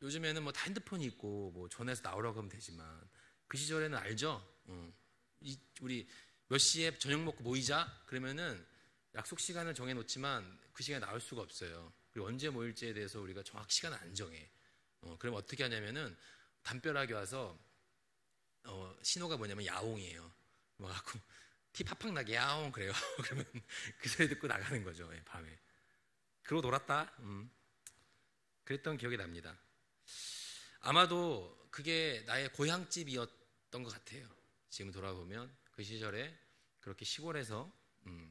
요즘에는 뭐 다 핸드폰이 있고 뭐 전화해서 나오라고 하면 되지만 그 시절에는 알죠. 우리 몇 시에 저녁 먹고 모이자 그러면은 약속 시간을 정해놓지만 그 시간에 나올 수가 없어요. 그리고 언제 모일지에 대해서 우리가 정확히 시간을 안 정해. 그럼 어떻게 하냐면은 담벼락에 와서 신호가 뭐냐면 야옹이에요. 뭐 갖고 티 팍팍 나게 야옹 그래요. 그러면 그 소리 듣고 나가는 거죠. 밤에. 그러고 놀았다. 그랬던 기억이 납니다. 아마도 그게 나의 고향집이었던 것 같아요. 지금 돌아보면 그 시절에 그렇게 시골에서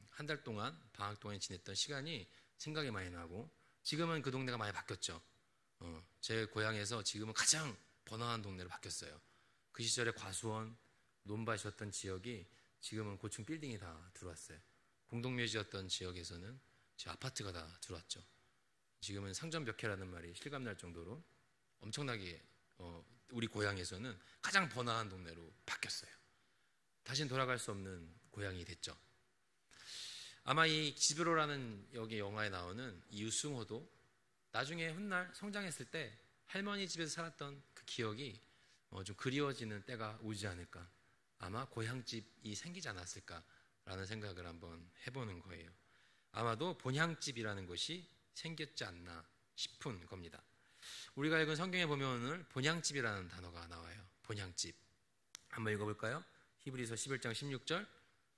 한 달 동안 방학 동안 지냈던 시간이 생각이 많이 나고 지금은 그 동네가 많이 바뀌었죠. 제 고향에서 지금은 가장 번화한 동네로 바뀌었어요. 그 시절에 과수원, 논밭이었던 지역이 지금은 고층 빌딩이 다 들어왔어요. 공동묘지였던 지역에서는 제 아파트가 다 들어왔죠. 지금은 상점 몇 개라는 말이 실감날 정도로 엄청나게 우리 고향에서는 가장 번화한 동네로 바뀌었어요. 다시는 돌아갈 수 없는 고향이 됐죠. 아마 이 지브로라는 여기 영화에 나오는 이 유승호도 나중에 훗날 성장했을 때 할머니 집에서 살았던 그 기억이 좀 그리워지는 때가 오지 않을까. 아마 고향집이 생기지 않았을까라는 생각을 한번 해보는 거예요. 아마도 본향집이라는 것이 생겼지 않나 싶은 겁니다. 우리가 읽은 성경에 보면 오늘 본향집이라는 단어가 나와요. 본향집. 한번 읽어볼까요? 히브리서 11장 16절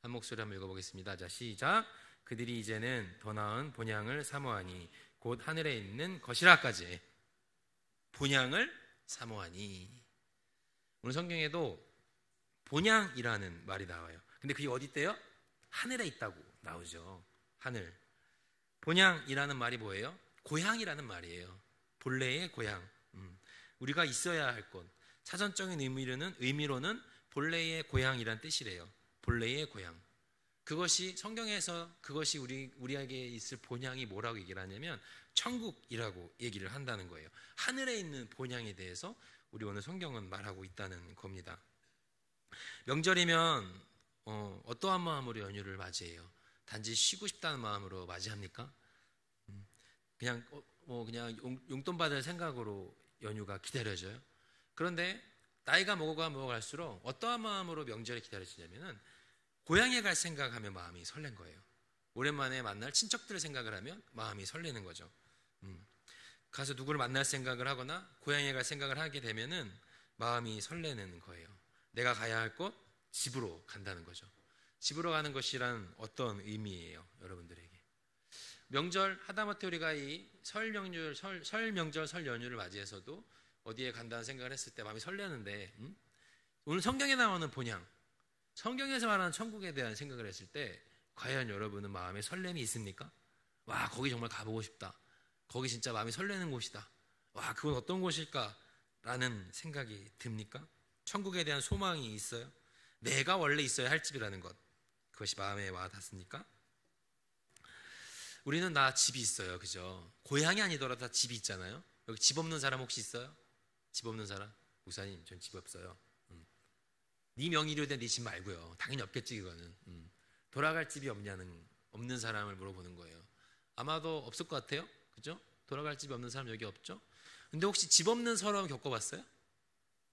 한 목소리 한번 읽어보겠습니다. 자, 시작. 그들이 이제는 더 나은 본향을 사모하니 곧 하늘에 있는 것이라까지. 본향을 사모하니. 오늘 성경에도 본향이라는 말이 나와요. 근데 그게 어디 있대요? 하늘에 있다고 나오죠. 하늘. 본향이라는 말이 뭐예요? 고향이라는 말이에요. 본래의 고향. 우리가 있어야 할 곳. 사전적인 의미로는 본래의 고향이란 뜻이래요. 본래의 고향. 그것이 성경에서 그것이 우리에게 있을 본향이 뭐라고 얘기를 하냐면 천국이라고 얘기를 한다는 거예요. 하늘에 있는 본향에 대해서 우리 오늘 성경은 말하고 있다는 겁니다. 명절이면 어떠한 마음으로 연휴를 맞이해요? 단지 쉬고 싶다는 마음으로 맞이합니까? 그냥 용돈 받을 생각으로 연휴가 기다려져요. 그런데 나이가 먹어갈수록 어떠한 마음으로 명절이 기다려지냐면은 고향에 갈 생각하면 마음이 설렌 거예요. 오랜만에 만날 친척들을 생각을 하면 마음이 설레는 거죠. 가서 누구를 만날 생각을 하거나 고향에 갈 생각을 하게 되면은 마음이 설레는 거예요. 내가 가야 할 곳, 집으로 간다는 거죠. 집으로 가는 것이란 어떤 의미예요, 여러분들에게? 명절 하다못해 우리가 이 설 명절, 설 연휴를 맞이해서도 어디에 간다는 생각을 했을 때 마음이 설레는데 오늘 성경에 나오는 본향, 성경에서 말하는 천국에 대한 생각을 했을 때 과연 여러분은 마음에 설렘이 있습니까? 와, 거기 정말 가보고 싶다. 거기 진짜 마음이 설레는 곳이다. 와, 그건 어떤 곳일까? 라는 생각이 듭니까? 천국에 대한 소망이 있어요? 내가 원래 있어야 할 집이라는 것, 그것이 마음에 와 닿습니까? 우리는 다 집이 있어요. 그죠? 고향이 아니더라도 다 집이 있잖아요. 여기 집 없는 사람 혹시 있어요? 집 없는 사람? 목사님, 전 집 없어요. 네 명의로 된 네 집 말고요. 당연히 없겠지 이거는. 돌아갈 집이 없는 사람을 물어보는 거예요. 아마도 없을 것 같아요. 그죠? 돌아갈 집이 없는 사람 여기 없죠? 근데 혹시 집 없는 서러움 겪어봤어요?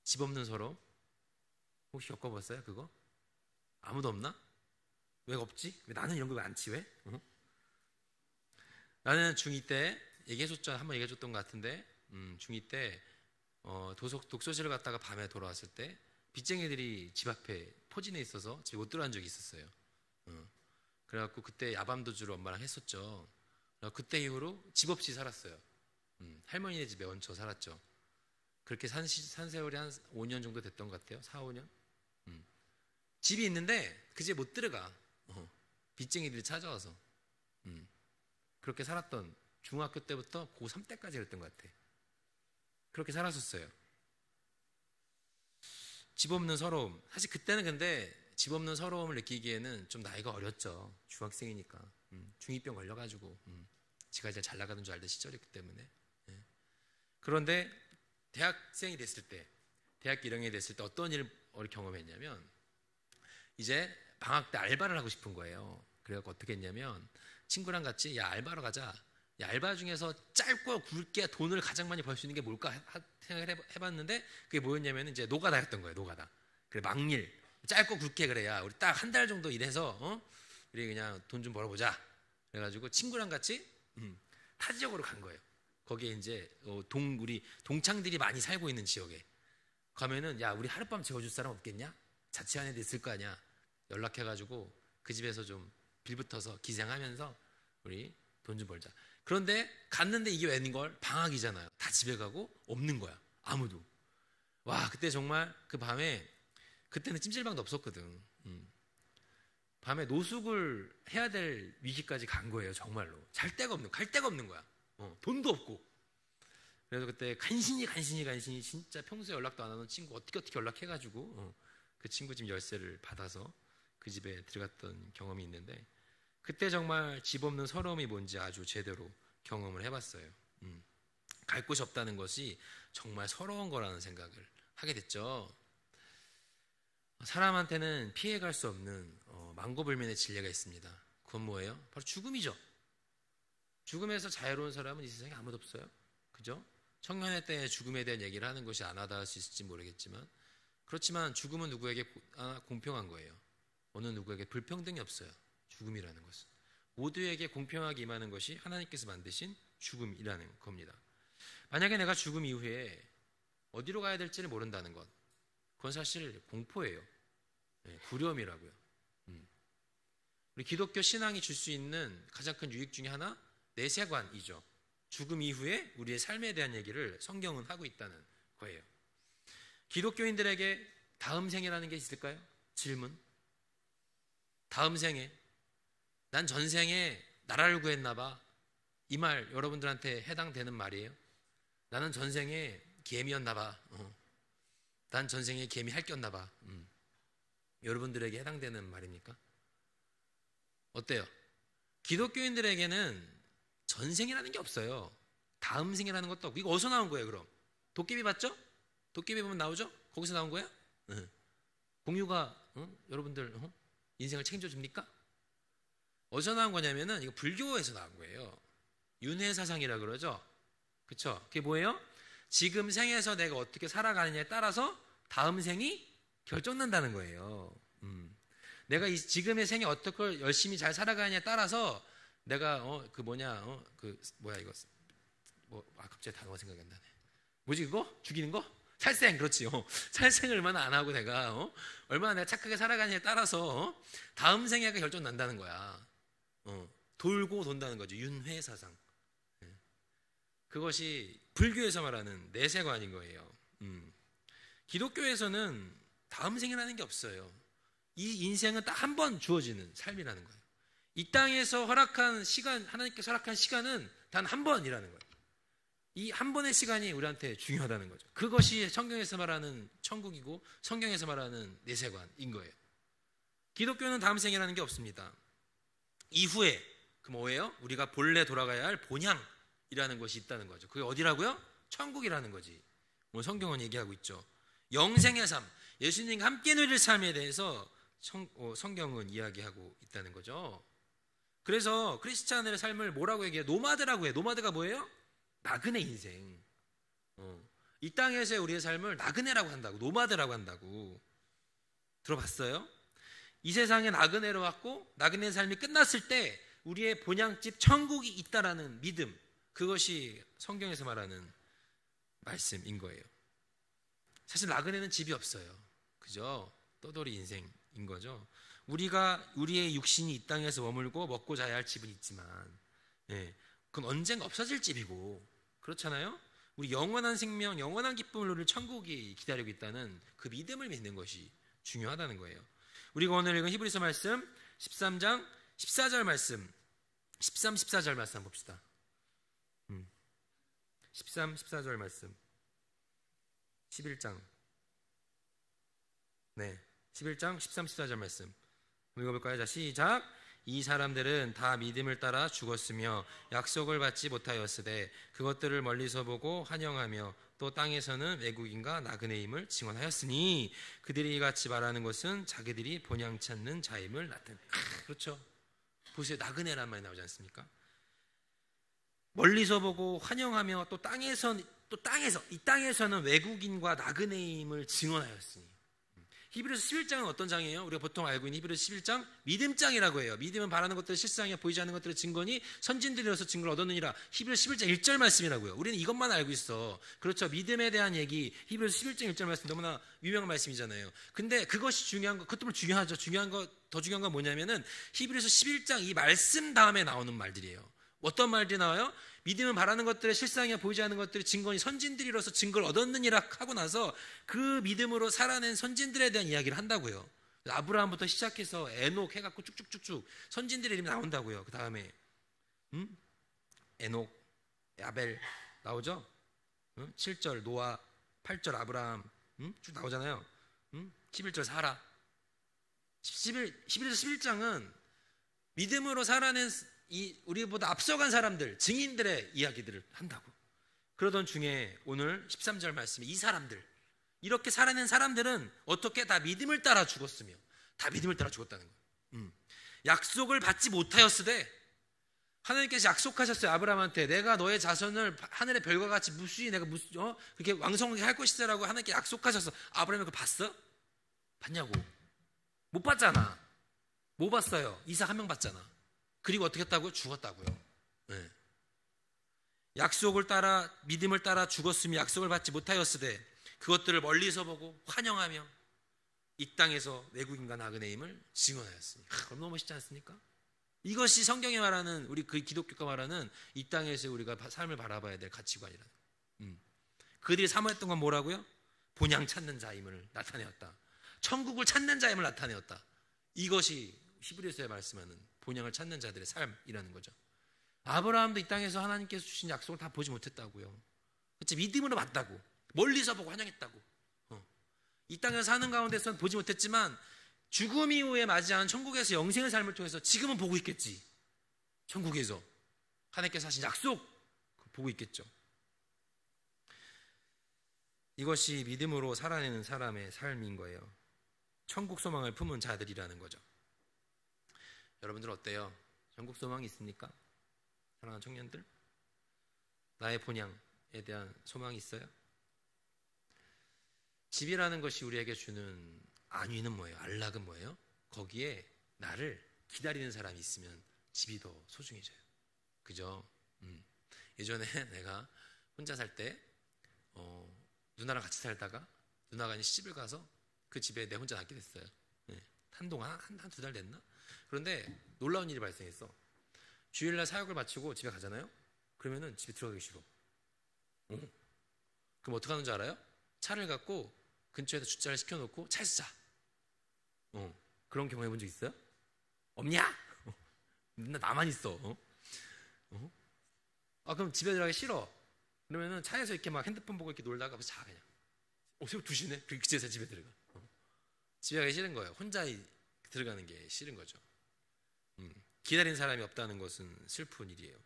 집 없는 서러움? 혹시 겪어봤어요 그거? 아무도 없나? 왜 없지? 왜 나는 이런 거 왜 안 치? 왜? 나는 중2 때 한번 얘기해줬던 것 같은데 중2 때 독서실을 갔다가 밤에 돌아왔을 때 빚쟁이들이 집 앞에 포진해 있어서 집에 못 들어간 적이 있었어요. 그래갖고 그때 야밤도주를 엄마랑 했었죠. 그때 이후로 집 없이 살았어요. 할머니네 집에 얹혀 살았죠. 그렇게 산 세월이 한 5년 정도 됐던 것 같아요. 4, 5년. 집이 있는데 그 집에 못 들어가. 빚쟁이들이 찾아와서. 그렇게 살았던 중학교 때부터 고3 때까지 그랬던 것 같아. 그렇게 살았었어요. 집 없는 서러움. 사실 그때는 근데 집 없는 서러움을 느끼기에는 좀 나이가 어렸죠. 중학생이니까. 중2병 걸려가지고 지가 제일 잘 나가는 줄 알던 시절이었기 때문에. 그런데 대학생이 됐을 때, 대학 1학년이 됐을 때 어떤 일을 경험했냐면 이제 방학 때 알바를 하고 싶은 거예요. 그래서 어떻게 했냐면 친구랑 같이 야 알바로 가자. 야, 알바 중에서 짧고 굵게 돈을 가장 많이 벌 수 있는 게 뭘까 생각을 해봤는데 그게 뭐였냐면 이제 노가다였던 거예요. 노가다. 그래 막일 짧고 굵게 그래야 우리 딱 한 달 정도 일해서 우리 그냥 돈 좀 벌어보자. 그래가지고 친구랑 같이 타 지역으로 간 거예요. 거기에 이제 우리 동창들이 많이 살고 있는 지역에 가면은 야 우리 하룻밤 재워줄 사람 없겠냐? 자취하는 애들 있을 거 아니야. 연락해가지고 그 집에서 좀 빌붙어서 기생하면서 우리 돈 좀 벌자. 그런데 갔는데 이게 웬걸? 방학이잖아요. 다 집에 가고 없는 거야. 아무도. 와 그때 정말 그 밤에 그때는 찜질방도 없었거든. 밤에 노숙을 해야 될 위기까지 간 거예요. 정말로. 갈 데가 없는 거야. 돈도 없고. 그래서 그때 간신히 진짜 평소에 연락도 안 하는 친구 어떻게 연락해가지고 그 친구 집 열쇠를 받아서 그 집에 들어갔던 경험이 있는데 그때 정말 집 없는 서러움이 뭔지 아주 제대로 경험을 해봤어요. 갈 곳이 없다는 것이 정말 서러운 거라는 생각을 하게 됐죠. 사람한테는 피해갈 수 없는 만고불면의 진리가 있습니다. 그건 뭐예요? 바로 죽음이죠. 죽음에서 자유로운 사람은 이 세상에 아무도 없어요. 그죠? 청년의 때에 죽음에 대한 얘기를 하는 것이 안 와닿을 수 있을지 모르겠지만 그렇지만 죽음은 누구에게 공평한 거예요. 어느 누구에게 불평등이 없어요. 죽음이라는 것은. 모두에게 공평하게 임하는 것이 하나님께서 만드신 죽음이라는 겁니다. 만약에 내가 죽음 이후에 어디로 가야 될지를 모른다는 것 그건 사실 공포예요. 두려움이라고요. 우리 기독교 신앙이 줄 수 있는 가장 큰 유익 중에 하나 내세관이죠. 죽음 이후에 우리의 삶에 대한 얘기를 성경은 하고 있다는 거예요. 기독교인들에게 다음 생이라는 게 있을까요? 질문. 다음 생에 난 전생에 나라를 구했나 봐. 이 말 여러분들한테 해당되는 말이에요. 나는 전생에 개미였나 봐. 난 전생에 개미 할겼나 봐. 여러분들에게 해당되는 말입니까? 어때요? 기독교인들에게는 전생이라는 게 없어요. 다음 생이라는 것도 없고. 이거 어디서 나온 거예요 그럼? 도깨비 봤죠? 도깨비 보면 나오죠? 거기서 나온 거야? 공유가 여러분들 인생을 책임져 줍니까? 어디서 나온 거냐면은 이거 불교에서 나온 거예요. 윤회사상이라 그러죠. 그쵸? 그게 뭐예요? 지금 생에서 내가 어떻게 살아가느냐에 따라서 다음 생이 결정난다는 거예요. 내가 지금의 생에 어떻게 열심히 잘 살아가느냐에 따라서 내가 갑자기 단어가 생각이 안 나네. 뭐지 그거? 죽이는 거? 살생. 그렇지. 살생을 얼마나 안 하고 내가 얼마나 내가 착하게 살아가느냐에 따라서 다음 생애가 결정난다는 거야. 돌고 돈다는 거죠. 윤회사상. 그것이 불교에서 말하는 내세관인 거예요. 기독교에서는 다음 생이라는 게 없어요. 이 인생은 딱 한 번 주어지는 삶이라는 거예요. 이 땅에서 허락한 시간, 하나님께서 허락한 시간은 단 한 번이라는 거예요. 이 한 번의 시간이 우리한테 중요하다는 거죠. 그것이 성경에서 말하는 천국이고 성경에서 말하는 내세관인 거예요. 기독교는 다음 생이라는 게 없습니다. 이후에 그 뭐예요? 우리가 본래 돌아가야 할 본향이라는 것이 있다는 거죠. 그게 어디라고요? 천국이라는 거지. 오늘 성경은 얘기하고 있죠. 영생의 삶, 예수님과 함께 누릴 삶에 대해서 성경은 이야기하고 있다는 거죠. 그래서 크리스찬의 삶을 뭐라고 얘기해요? 노마드라고 해요. 노마드가 뭐예요? 나그네 인생. 이 땅에서의 우리의 삶을 나그네라고 한다고, 노마드라고 한다고. 들어봤어요? 이 세상에 나그네로 왔고 나그네 삶이 끝났을 때 우리의 본향집 천국이 있다라는 믿음, 그것이 성경에서 말하는 말씀인 거예요. 사실 나그네는 집이 없어요. 그죠? 떠돌이 인생인 거죠. 우리의 육신이 이 땅에서 머물고 먹고 자야 할 집은 있지만, 그건 언젠가 없어질 집이고, 그렇잖아요? 우리 영원한 생명, 영원한 기쁨을 누릴 천국이 기다리고 있다는 그 믿음을 믿는 것이 중요하다는 거예요. 우리가 오늘 읽은 히브리서 말씀 13장 14절 말씀, 13, 14절 말씀 한번 봅시다. 13, 14절 말씀, 11장 11장 13, 14절 말씀 읽어볼까요? 자, 시작. 이 사람들은 다 믿음을 따라 죽었으며 약속을 받지 못하였으되 그것들을 멀리서 보고 환영하며 또 땅에서는 외국인과 나그네임을 증언하였으니 그들이 이같이 말하는 것은 자기들이 본향 찾는 자임을 나타내. 그렇죠. 보세요. 나그네란 말이 나오지 않습니까? 멀리서 보고 환영하며 또 이 땅에서는 외국인과 나그네임을 증언하였으니. 히브리서 11장은 어떤 장이에요? 우리가 보통 알고 있는 히브리서 11장 믿음장이라고 해요. 믿음은 바라는 것들을 실상에 보이지 않는 것들의 증거니 선진들이로서 증거를 얻었느니라. 히브리서 11장 1절 말씀이라고요. 우리는 이것만 알고 있어. 그렇죠. 믿음에 대한 얘기, 히브리서 11장 1절 말씀 너무나 유명한 말씀이잖아요. 근데 그것이 중요한 거, 그것도 중요하죠. 더 중요한 건 뭐냐면은 히브리서 11장 이 말씀 다음에 나오는 말들이에요. 어떤 말들이 나와요? 믿음은 바라는 것들의 실상에 보이지 않는 것들의 증거니 선진들이로서 증거를 얻었느니라 하고 나서 그 믿음으로 살아낸 선진들에 대한 이야기를 한다고요. 아브라함부터 시작해서 에녹 해갖고 쭉쭉쭉쭉 선진들의 이름이 나온다고요. 그 다음에 에녹, 야벨 나오죠? 7절 노아, 8절 아브라함 쭉 나오잖아요. 11절 사라. 11절 11장은 믿음으로 살아낸 우리보다 앞서간 사람들, 증인들의 이야기들을 한다고. 그러던 중에 오늘 13절 말씀에 이 사람들, 이렇게 살아낸 사람들은 어떻게 다 믿음을 따라 죽었으며 다 믿음을 따라 죽었다는 거예요. 약속을 받지 못하였으되 하나님께서 약속하셨어요. 아브라함한테 내가 너의 자손을 하늘의 별과 같이 무수히 내가 그렇게 왕성하게 할 것이다라고 하나님께 약속하셨어. 아브라함이 그걸 봤어? 봤냐고. 못 봤잖아. 못 봤어요. 이삭 한 명 봤잖아. 그리고 어떻게 했다고요? 죽었다고요. 약속을 따라 믿음을 따라 죽었으며 약속을 받지 못하였으되 그것들을 멀리서 보고 환영하며 이 땅에서 외국인과 나그네임을 증언하였으니. 그럼 너무 멋있지 않습니까? 이것이 성경이 말하는, 우리 그 기독교가 말하는 이 땅에서 우리가 삶을 바라봐야 될 가치관이라는 거예요. 그들이 사모했던 건 뭐라고요? 본향 찾는 자임을 나타내었다. 천국을 찾는 자임을 나타내었다. 이것이 히브리서에 말씀하는 본향을 찾는 자들의 삶이라는 거죠. 아브라함도 이 땅에서 하나님께서 주신 약속을 다 보지 못했다고요. 그치? 믿음으로 봤다고. 멀리서 보고 환영했다고. 이 땅에서 사는 가운데서는 보지 못했지만 죽음 이후에 맞이하는 천국에서 영생의 삶을 통해서 지금은 보고 있겠지. 천국에서 하나님께서 하신 약속 보고 있겠죠. 이것이 믿음으로 살아내는 사람의 삶인 거예요. 천국 소망을 품은 자들이라는 거죠. 여러분들 어때요? 천국 소망이 있습니까? 사랑하는 청년들, 나의 본향에 대한 소망이 있어요? 집이라는 것이 우리에게 주는 안위는 뭐예요? 안락은 뭐예요? 거기에 나를 기다리는 사람이 있으면 집이 더 소중해져요. 그죠? 예전에 내가 혼자 살 때 누나랑 같이 살다가 누나가 이제 시집을 가서 그 집에 내 혼자 남게 됐어요. 한동안 한 두 달 됐나? 그런데 놀라운 일이 발생했어. 주일날 사역을 마치고 집에 가잖아요. 그러면은 집에 들어가기 싫어. 그럼 어떻게 하는 줄 알아요? 차를 갖고 근처에다 주차를 시켜놓고 차에서 자. 그런 경험 해본 적 있어요? 없냐? 나만 있어. 그럼 집에 들어가기 싫어. 그러면은 차에서 이렇게 막 핸드폰 보고 이렇게 놀다가 자 그냥. 새벽 2시네? 그제서 집에 들어가. 집에 가기 싫은 거예요. 혼자 들어가는 게 싫은 거죠. 기다리는 사람이 없다는 것은 슬픈 일이에요.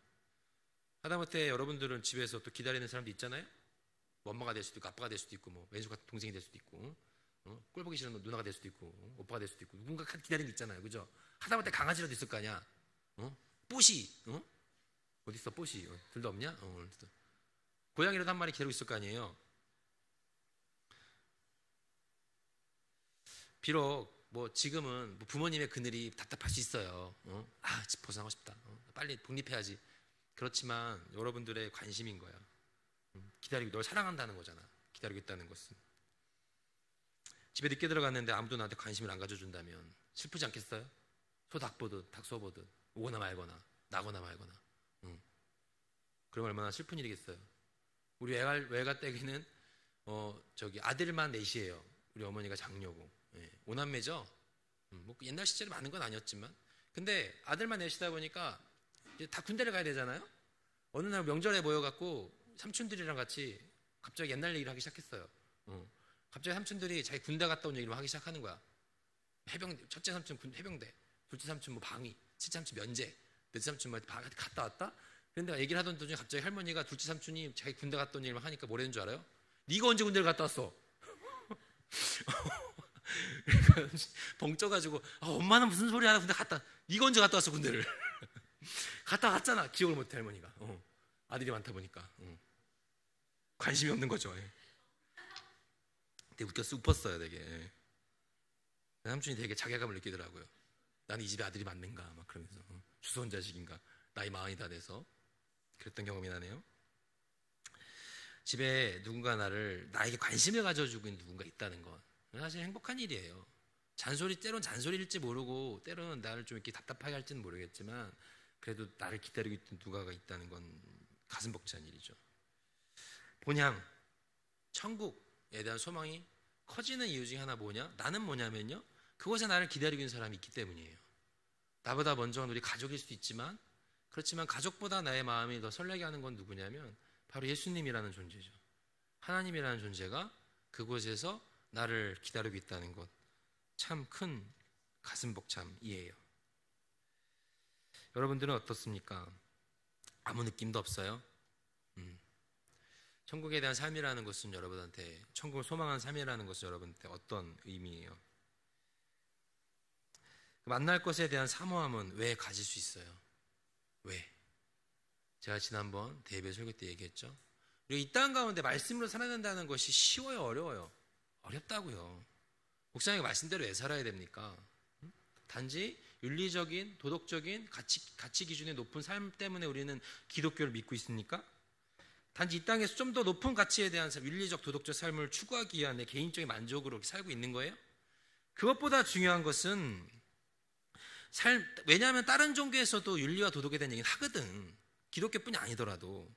하다못해 여러분들은 집에서 또 기다리는 사람도 있잖아요. 뭐 엄마가 될 수도 있고 아빠가 될 수도 있고 뭐 왼손 같은 동생이 될 수도 있고 꼴 보기 싫은 누나가 될 수도 있고 오빠가 될 수도 있고 누군가 기다리는 게 있잖아요. 그죠? 하다못해 강아지라도 있을 거 아니야. 뽀시 어디 있어 뽀시 둘도 없냐? 고양이라도 한 마리 기다리고 있을 거 아니에요. 비록 뭐 지금은 뭐 부모님의 그늘이 답답할 수 있어요. 집 벗어나고 싶다. 빨리 독립해야지. 그렇지만 여러분들의 관심인 거야. 기다리고 널 사랑한다는 거잖아. 기다리고 있다는 것은. 집에 늦게 들어갔는데 아무도 나한테 관심을 안 가져준다면 슬프지 않겠어요? 소 닭 보듯 닭 소 보듯 오거나 말거나 나거나 말거나. 그러면 얼마나 슬픈 일이겠어요. 우리 외가 댁에는 아들만 넷이에요. 우리 어머니가 장녀고 오남매죠. 뭐 옛날 시절에 많은 건 아니었지만 근데 아들만 넷이다 보니까 이제 다 군대를 가야 되잖아요. 어느 날 명절에 모여갖고 삼촌들이랑 같이 갑자기 옛날 얘기를 하기 시작했어요. 갑자기 삼촌들이 자기 군대 갔다 온 얘기를 하기 시작하는 거야. 첫째 삼촌 해병대, 둘째 삼촌 뭐 방위, 셋째 삼촌 면제, 넷째 삼촌 뭐 갔다 왔다. 그런데 얘기를 하던 도중에 갑자기 할머니가 둘째 삼촌이 자기 군대 갔다 온 얘기를 하니까 뭐라는 줄 알아요? 네가 언제 군대를 갔다 왔어? 벙 쪄가지고 엄마는 무슨 소리 하나 군대 갔다 네가 언제 갔다 왔어 군대를? 갔다 왔잖아. 기억을 못해 할머니가. 아들이 많다 보니까 관심이 없는 거죠. 되게 웃었어요 되게. 삼촌이 되게 자괴감을 느끼더라고요. 나는 이 집에 아들이 맞는가 막 그러면서 주소원 자식인가 나이 40이 다 돼서 그랬던 경험이 나네요. 집에 누군가 나에게 관심을 가져주고 있는 누군가 있다는 건 사실 행복한 일이에요. 때론 잔소리일지 모르고 때로는 나를 좀 이렇게 답답하게 할지는 모르겠지만 그래도 나를 기다리고 있던 누군가가 있다는 건 가슴 벅찬 일이죠. 본향, 천국에 대한 소망이 커지는 이유 중에 하나 뭐냐? 나는 뭐냐면요. 그곳에 나를 기다리고 있는 사람이 있기 때문이에요. 나보다 먼저 온 우리 가족일 수도 있지만 그렇지만 가족보다 나의 마음이 더 설레게 하는 건 누구냐면 바로 예수님이라는 존재죠. 하나님이라는 존재가 그곳에서 나를 기다리고 있다는 것 참 큰 가슴 벅참이에요. 여러분들은 어떻습니까? 아무 느낌도 없어요? 천국에 대한 삶이라는 것은 여러분한테 천국을 소망하는 삶이라는 것은 여러분한테 어떤 의미예요? 만날 것에 대한 사모함은 왜 가질 수 있어요? 왜? 제가 지난번 대예배 설교 때 얘기했죠. 우리가 이 땅 가운데 말씀으로 살아낸다는 것이 쉬워요? 어려워요? 어렵다고요. 목사님이 말씀대로 왜 살아야 됩니까? 단지 윤리적인 도덕적인 가치 기준이 높은 삶 때문에 우리는 기독교를 믿고 있습니까? 단지 이 땅에서 좀 더 높은 가치에 대한 윤리적 도덕적 삶을 추구하기 위한 내 개인적인 만족으로 살고 있는 거예요? 그것보다 중요한 것은 왜냐하면 다른 종교에서도 윤리와 도덕에 대한 얘기는 하거든. 기독교뿐이 아니더라도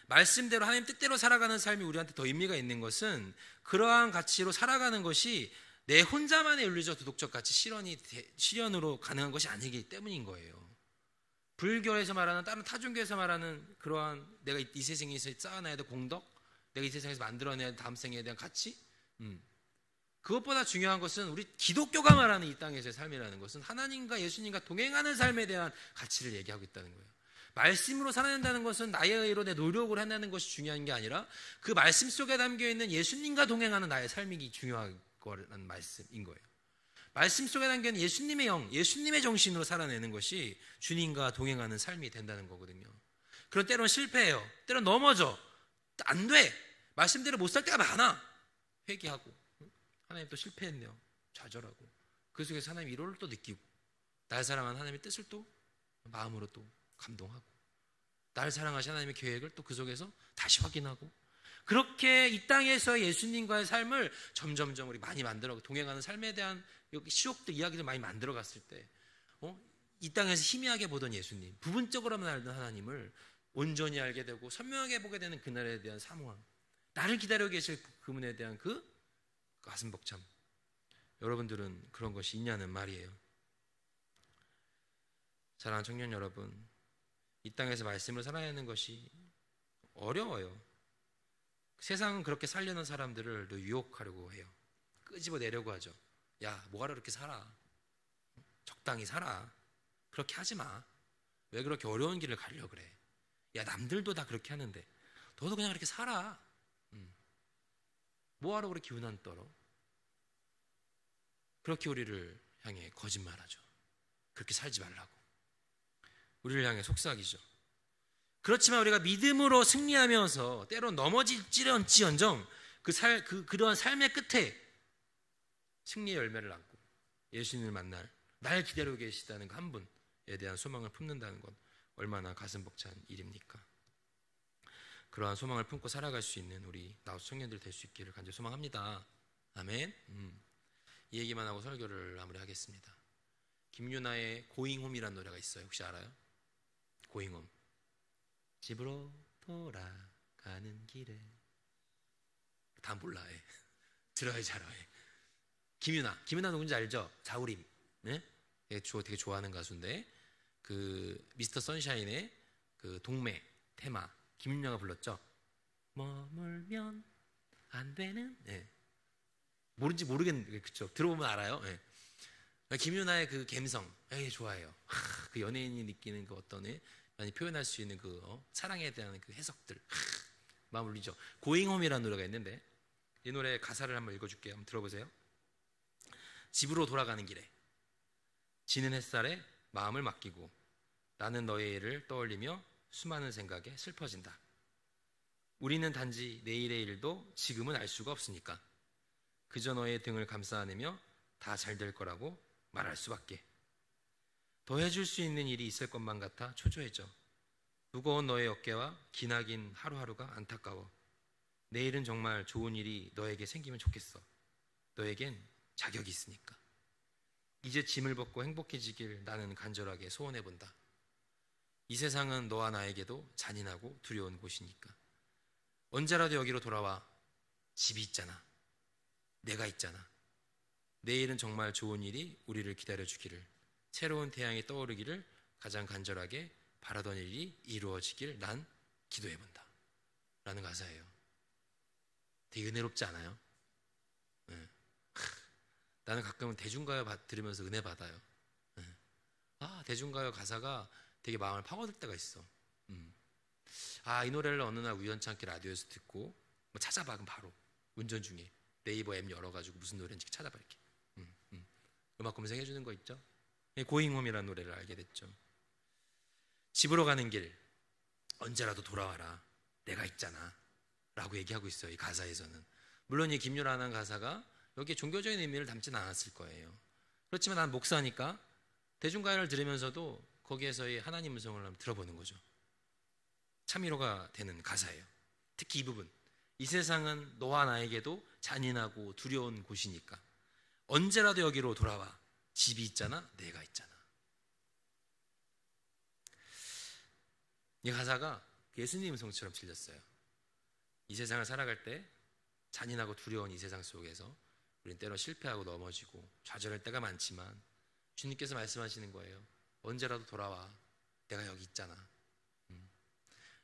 말씀대로 하나님 뜻대로 살아가는 삶이 우리한테 더 의미가 있는 것은 그러한 가치로 살아가는 것이 내 혼자만의 윤리적 도덕적 가치 실현으로 가능한 것이 아니기 때문인 거예요. 불교에서 말하는 다른 타종교에서 말하는 그러한 내가 이 세상에서 쌓아놔야 될 공덕, 내가 이 세상에서 만들어내야 될 다음 생에 대한 가치, 그것보다 중요한 것은 우리 기독교가 말하는 이 땅에서의 삶이라는 것은 하나님과 예수님과 동행하는 삶에 대한 가치를 얘기하고 있다는 거예요. 말씀으로 살아낸다는 것은 나의 의로 내 노력을 해내는 것이 중요한 게 아니라 그 말씀 속에 담겨있는 예수님과 동행하는 나의 삶이 중요한 거라는 말씀인 거예요. 말씀 속에 담겨있는 예수님의 영, 예수님의 정신으로 살아내는 것이 주님과 동행하는 삶이 된다는 거거든요. 그런 때로는 실패해요. 때로는 넘어져. 안 돼. 말씀대로 못 살 때가 많아. 회개하고 하나님 또 실패했네요. 좌절하고 그 속에서 하나님 위로를 또 느끼고 날 사랑하는 하나님의 뜻을 또 마음으로 또 감동하고 나를 사랑하신 하나님의 계획을 또 그 속에서 다시 확인하고 그렇게 이 땅에서 예수님과의 삶을 점점점 우리 많이 만들어 동행하는 삶에 대한 시옥들 이야기를 많이 만들어 갔을 때 이 땅에서 희미하게 보던 예수님, 부분적으로만 알던 하나님을 온전히 알게 되고 선명하게 보게 되는 그날에 대한 사모함, 나를 기다려 계실 그분에 대한 그 가슴 벅참, 여러분들은 그런 것이 있냐는 말이에요. 사랑하는 청년 여러분, 이 땅에서 말씀을 살아내는 것이 어려워요. 세상은 그렇게 살려는 사람들을 유혹하려고 해요. 끄집어내려고 하죠. 야, 뭐하러 이렇게 살아? 적당히 살아. 그렇게 하지 마. 왜 그렇게 어려운 길을 가려고 그래? 야, 남들도 다 그렇게 하는데 너도 그냥 그렇게 살아. 뭐하러 그렇게 유난 떨어? 그렇게 우리를 향해 거짓말하죠. 그렇게 살지 말라고. 우리를 향해 속삭이죠. 그렇지만 우리가 믿음으로 승리하면서 때론 넘어질지언정 그러한 삶의 끝에 승리의 열매를 안고 예수님을 만날 날 기다리고 계시다는 그 한 분에 대한 소망을 품는다는 건 얼마나 가슴 벅찬 일입니까? 그러한 소망을 품고 살아갈 수 있는 우리 나우스 청년들 될 수 있기를 간절히 소망합니다. 아멘. 이 얘기만 하고 설교를 마무리하겠습니다. 김유나의 고잉홈이라는 노래가 있어요. 혹시 알아요? 고잉홈. 집으로 돌아가는 길에. 다 몰라. 들어야지 알아. 김유나 누군지 알죠? 자우림. 네? 되게 좋아하는 가수인데 그 미스터 선샤인의 그 동매 테마 김윤아가 불렀죠. 머물면 안 되는. 네. 모른지 모르겠는데 그쵸? 들어보면 알아요. 네. 김윤아의 그 감성 좋아해요. 그 연예인이 느끼는 그 어떤 많이 표현할 수 있는 그 사랑에 대한 그 해석들 마음 울리죠. 고잉홈이라는 노래가 있는데 이 노래 가사를 한번 읽어줄게요. 한번 들어보세요. 집으로 돌아가는 길에 지는 햇살에 마음을 맡기고 나는 너의 일을 떠올리며 수많은 생각에 슬퍼진다. 우리는 단지 내일의 일도 지금은 알 수가 없으니까 그저 너의 등을 감싸 안으며 다 잘 될 거라고 말할 수밖에. 더 해줄 수 있는 일이 있을 것만 같아 초조해져. 무거운 너의 어깨와 기나긴 하루하루가 안타까워. 내일은 정말 좋은 일이 너에게 생기면 좋겠어. 너에겐 자격이 있으니까. 이제 짐을 벗고 행복해지길 나는 간절하게 소원해본다. 이 세상은 너와 나에게도 잔인하고 두려운 곳이니까. 언제라도 여기로 돌아와. 집이 있잖아. 내가 있잖아. 내일은 정말 좋은 일이 우리를 기다려주기를, 새로운 태양이 떠오르기를 가장 간절하게 바라던 일이 이루어지길 난 기도해본다. 라는 가사예요. 되게 은혜롭지 않아요? 네. 나는 가끔은 대중가요 들으면서 은혜 받아요. 네. 대중가요 가사가 되게 마음을 파고들 때가 있어. 이 노래를 어느 날 우연찮게 라디오에서 듣고 뭐 찾아봐. 그럼 바로 운전 중에 네이버 앱 열어가지고 무슨 노래인지 찾아봐 이렇게. 음악 검색해 주는 거 있죠? 고잉홈이라는 노래를 알게 됐죠. 집으로 가는 길 언제라도 돌아와라. 내가 있잖아. 라고 얘기하고 있어요. 이 가사에서는. 물론 이 김유라는 가사가 여기에 종교적인 의미를 담진 않았을 거예요. 그렇지만 난 목사니까 대중가요를 들으면서도 거기에서의 하나님 음성을 한번 들어보는 거죠. 참 위로가 되는 가사예요. 특히 이 부분. 이 세상은 너와 나에게도 잔인하고 두려운 곳이니까 언제라도 여기로 돌아와. 집이 있잖아. 내가 있잖아. 이 가사가 예수님 음성처럼 들렸어요. 이 세상을 살아갈 때 잔인하고 두려운 이 세상 속에서 우리는 때로 실패하고 넘어지고 좌절할 때가 많지만 주님께서 말씀하시는 거예요. 언제라도 돌아와. 내가 여기 있잖아.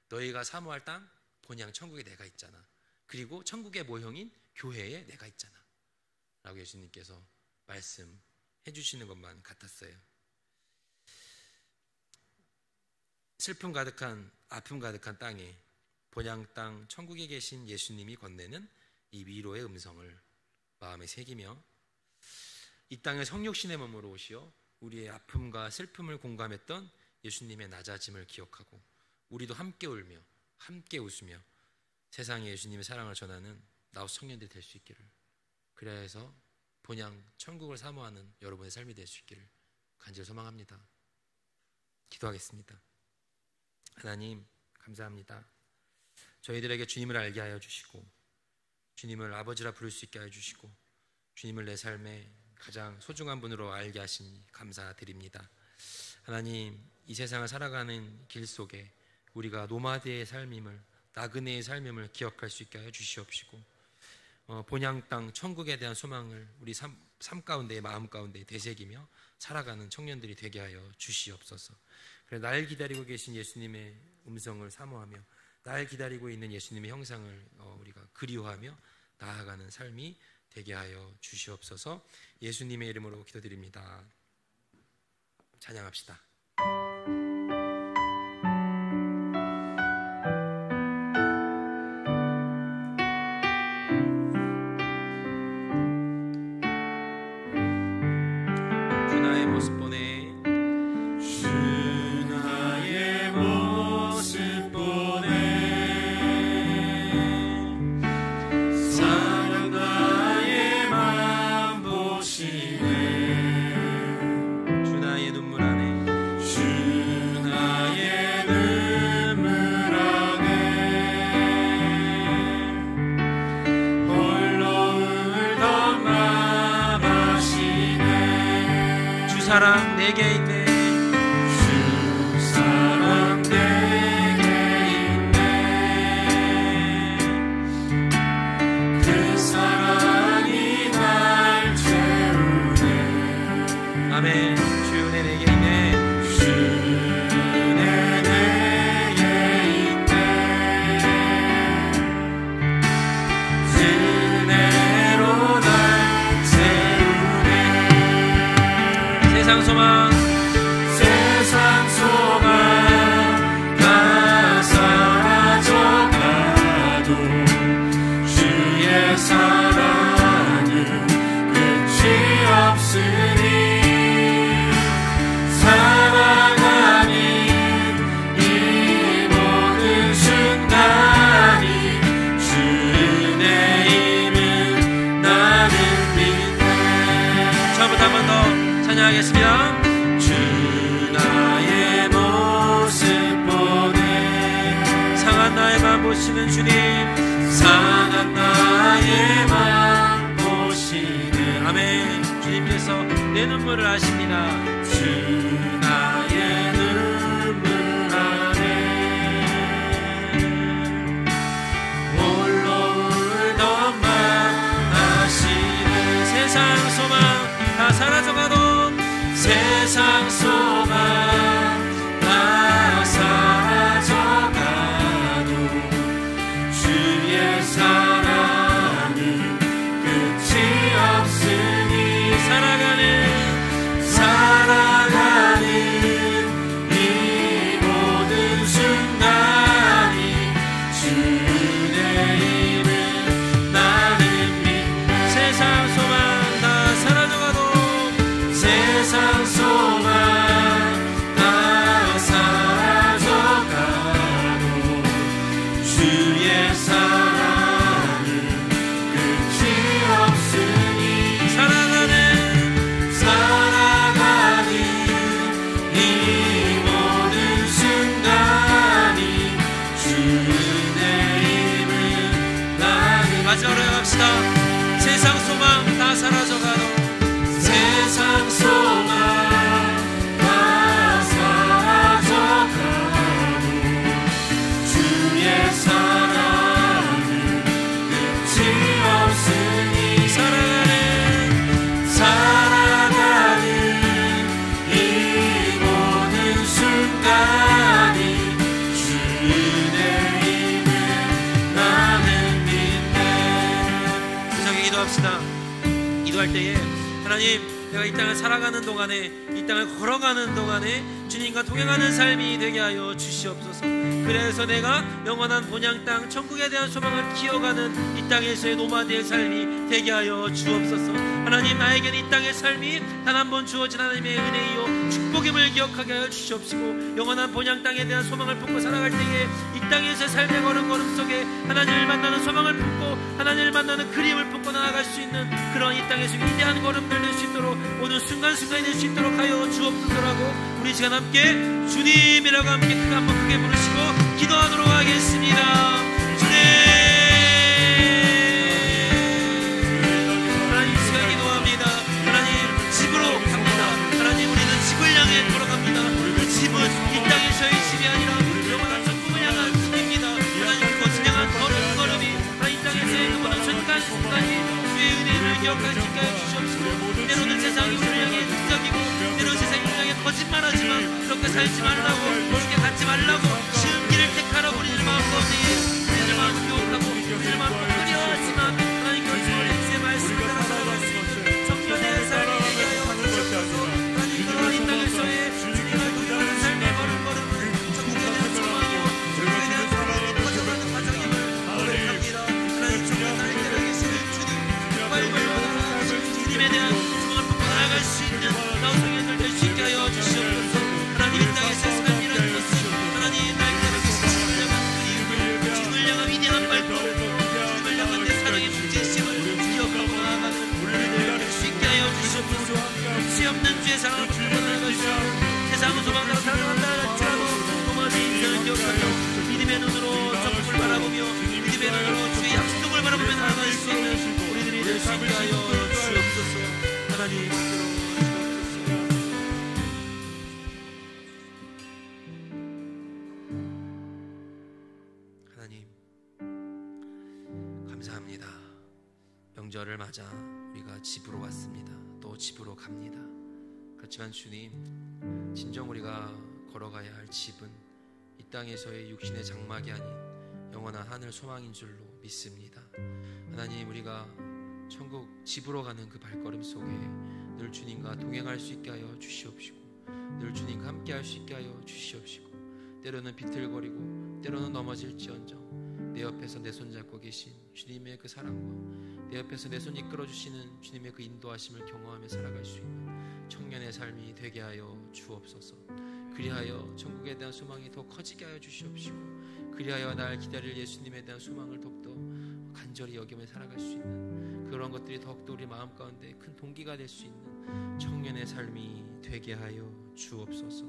너희가 사모할 땅 본향 천국에 내가 있잖아. 그리고 천국의 모형인 교회에 내가 있잖아. 라고 예수님께서 말씀해 주시는 것만 같았어요. 슬픔 가득한 아픔 가득한 땅에 본향 땅 천국에 계신 예수님이 건네는 이 위로의 음성을 마음에 새기며 이 땅에 성육신의 몸으로 오시어 우리의 아픔과 슬픔을 공감했던 예수님의 낮아짐을 기억하고 우리도 함께 울며 함께 웃으며 세상에 예수님의 사랑을 전하는 나우스 청년들이 될 수 있기를, 그래야 해서 본향 천국을 사모하는 여러분의 삶이 될 수 있기를 간절히 소망합니다. 기도하겠습니다. 하나님 감사합니다. 저희들에게 주님을 알게 하여 주시고 주님을 아버지라 부를 수 있게 하여 주시고 주님을 내 삶의 가장 소중한 분으로 알게 하시니 감사드립니다. 하나님, 이 세상을 살아가는 길 속에 우리가 노마드의 삶임을, 나그네의 삶임을 기억할 수 있게 하여 주시옵시고 본향 땅 천국에 대한 소망을 우리 삶 가운데, 마음 가운데 되새기며 살아가는 청년들이 되게 하여 주시옵소서. 그래, 날 기다리고 계신 예수님의 음성을 사모하며 날 기다리고 있는 예수님의 형상을 우리가 그리워하며 나아가는 삶이 되게 하여 주시옵소서. 예수님의 이름으로 기도드립니다. 찬양합시다. 나의 모습 보내. 주 나의 모습 보내. 상한 나의 맘 보시네. 주 나의 눈물 안에. 주 나의 눈물 안에 홀로 울던 맘 아시네. 주 사랑 내게 있네. 주 사랑 내게 있네. 그 사랑이 날 채우네. 아멘. 주 은혜 내게 있네. 주 은혜 내게 있네. 은혜로 날 채우네. 세상 소망. 세상 소망 다 사라져가도 주의 사랑은 끝이 없으니 살아가는 이 모든 순간이 주 은혜임을 나는 믿네. 처음부터 한 번 더 찬양하겠습니다. 주 나의 모습 보내. 상한 나의 맘 보시는 주님. 상한 나의 맘 보시네. 아멘. 주님께서 내 눈물을 아십니다. 주 나의 눈물 안에 홀로 울던 맘 아시네. 세상 소망 다 사라져가도 세상 소망 다 사라져가도 주의 사랑은 끝이 없으니 살아가는 이 모든 순간이 주 은혜임을 나는 믿네. 세상 소망 다 사라져가도 세상 소망 다 사라져가도 주의 사랑은 끝이 없으니 살아가는 이 모든 순간이 주 은혜임을 나는 마지막으로 갑시다. 세상 소망 다 사라져가도 세상 소망 다 사라져가도 주의 사랑은 끝이 없으니 살아가는 이 모든 순간이 주 은혜임을 나는 믿네. 세상에 기도합시다. 기도할 때에 하나님, 내가 이 땅을 살아가는 동안에, 이 땅을 걸어가는 동안에 주님과 동행하는 삶이 되게 하여 주시옵소서. 그래서 내가 영원한 본향 땅 천국에 대한 소망을 기어가는 이 땅에서의 노마드의 삶이 되게 하여 주옵소서. 하나님, 나에게는 이 땅의 삶이 단 한 번 주어진 하나님의 은혜이요 축복임을 기억하게 하여 주시옵시고, 영원한 본향 땅에 대한 소망을 품고 살아갈 때에 이 땅에서의 삶의 걸음걸음 속에 하나님을 만나는 소망을 품고 하나님을 만나는 그림을 품고 나아갈 수 있는 그런 이 땅에서 위대한 걸음들 될 수 있도록, 모든 순간순간이 될 수 있도록 하여 주옵소서라고 우리 시간 함께 주님이라고 함께 한번 크게 부르시고 기도하도록 하겠습니다. 주님, 하나님, 이 시간 기도합니다. 하나님, 집으로 갑니다. 하나님, 우리는 집을 향해 돌아갑니다. 그 집은 이 땅에서의 집이 아니라 영원한 천국을 향한 집입니다. 하나님, 그것을 향한 걸음걸음이 이 땅에서의 그 모든 순간순간이 주의 은혜를 기억할 수 있게 하여 주시옵시고, 때로는 세상이 우리를 향해 흑적이고 때로는 세상이 우리를 향해 거짓말하지만 그렇게 살지 말라고, 그렇게 갖지 말라고 쉬운 길을 택하라고 우리들 마음 가운데 우리들 마음 교육하고 나아갈 수 있는 나온 성인들 될 수 있게 하여 주시옵소서. 하나님 이 땅에 세상이라는 것은 하나님 날 그렇게 주님을 향한 그리움, 주님을 향한 위대한 발걸음, 주님을 향한 내 사랑의 문제심을 기억하고 나아가는 우리들 될 수 있게 하여 주시옵소서. 끝이 없는 주의 사랑을 붙들고 나아갈 수 있는 세상은 소망으로 살아간다 할지라도 도마지 인생을 기억하며 믿음의 눈으로 정국을 바라보며 믿음의 눈으로 주의 약속을 바라보며 나아갈 수 있는 우리들이 될 수 있게 하여 주옵소서. 하나님 하나님 감사합니다. 명절을 맞아 우리가 집으로 왔습니다. 또 집으로 갑니다. 그렇지만 주님, 진정 우리가 걸어가야 할 집은 이 땅에서의 육신의 장막이 아닌 영원한 하늘 소망인 줄로 믿습니다. 하나님, 우리가 천국 집으로 가는 그 발걸음 속에 늘 주님과 동행할 수 있게 하여 주시옵시고, 늘 주님과 함께 할 수 있게 하여 주시옵시고, 때로는 비틀거리고 때로는 넘어질지언정 내 옆에서 내 손 잡고 계신 주님의 그 사랑과 내 옆에서 내 손 이끌어 주시는 주님의 그 인도하심을 경험하며 살아갈 수 있는 청년의 삶이 되게 하여 주옵소서. 그리하여 천국에 대한 소망이 더 커지게 하여 주시옵시고, 그리하여 날 기다릴 예수님에 대한 소망을 더욱더 간절히 여기며 살아갈 수 있는 그런 것들이 더욱더 우리 마음 가운데 큰 동기가 될 수 있는 청년의 삶이 되게 하여 주옵소서.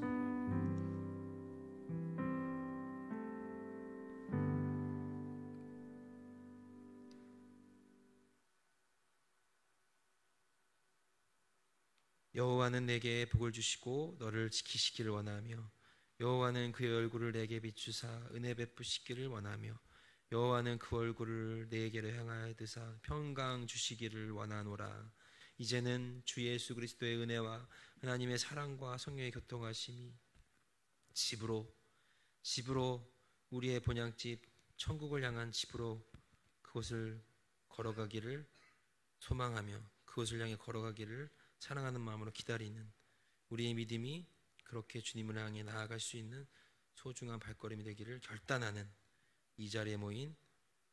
여호와는 내게 복을 주시고 너를 지키시기를 원하며, 여호와는 그의 얼굴을 내게 비추사 은혜 베푸시기를 원하며, 여호와는 그 얼굴을 내게로 향하여 드사 평강 주시기를 원하노라. 이제는 주 예수 그리스도의 은혜와 하나님의 사랑과 성령의 교통하심이 집으로 우리의 본향집 천국을 향한 집으로 그곳을 걸어가기를 소망하며 그곳을 향해 걸어가기를 사랑하는 마음으로 기다리는 우리의 믿음이 그렇게 주님을 향해 나아갈 수 있는 소중한 발걸음이 되기를 결단하는 이 자리에 모인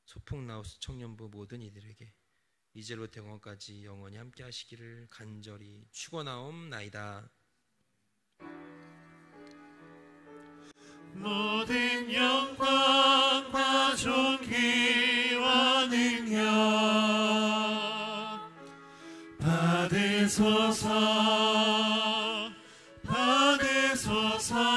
소풍라우스 청년부 모든 이들에게 이제로부터 영원까지 영원히 함께 하시기를 간절히 축원하옵나이다. 모든 영광과 존귀와 능력 받으소서, 받으소서.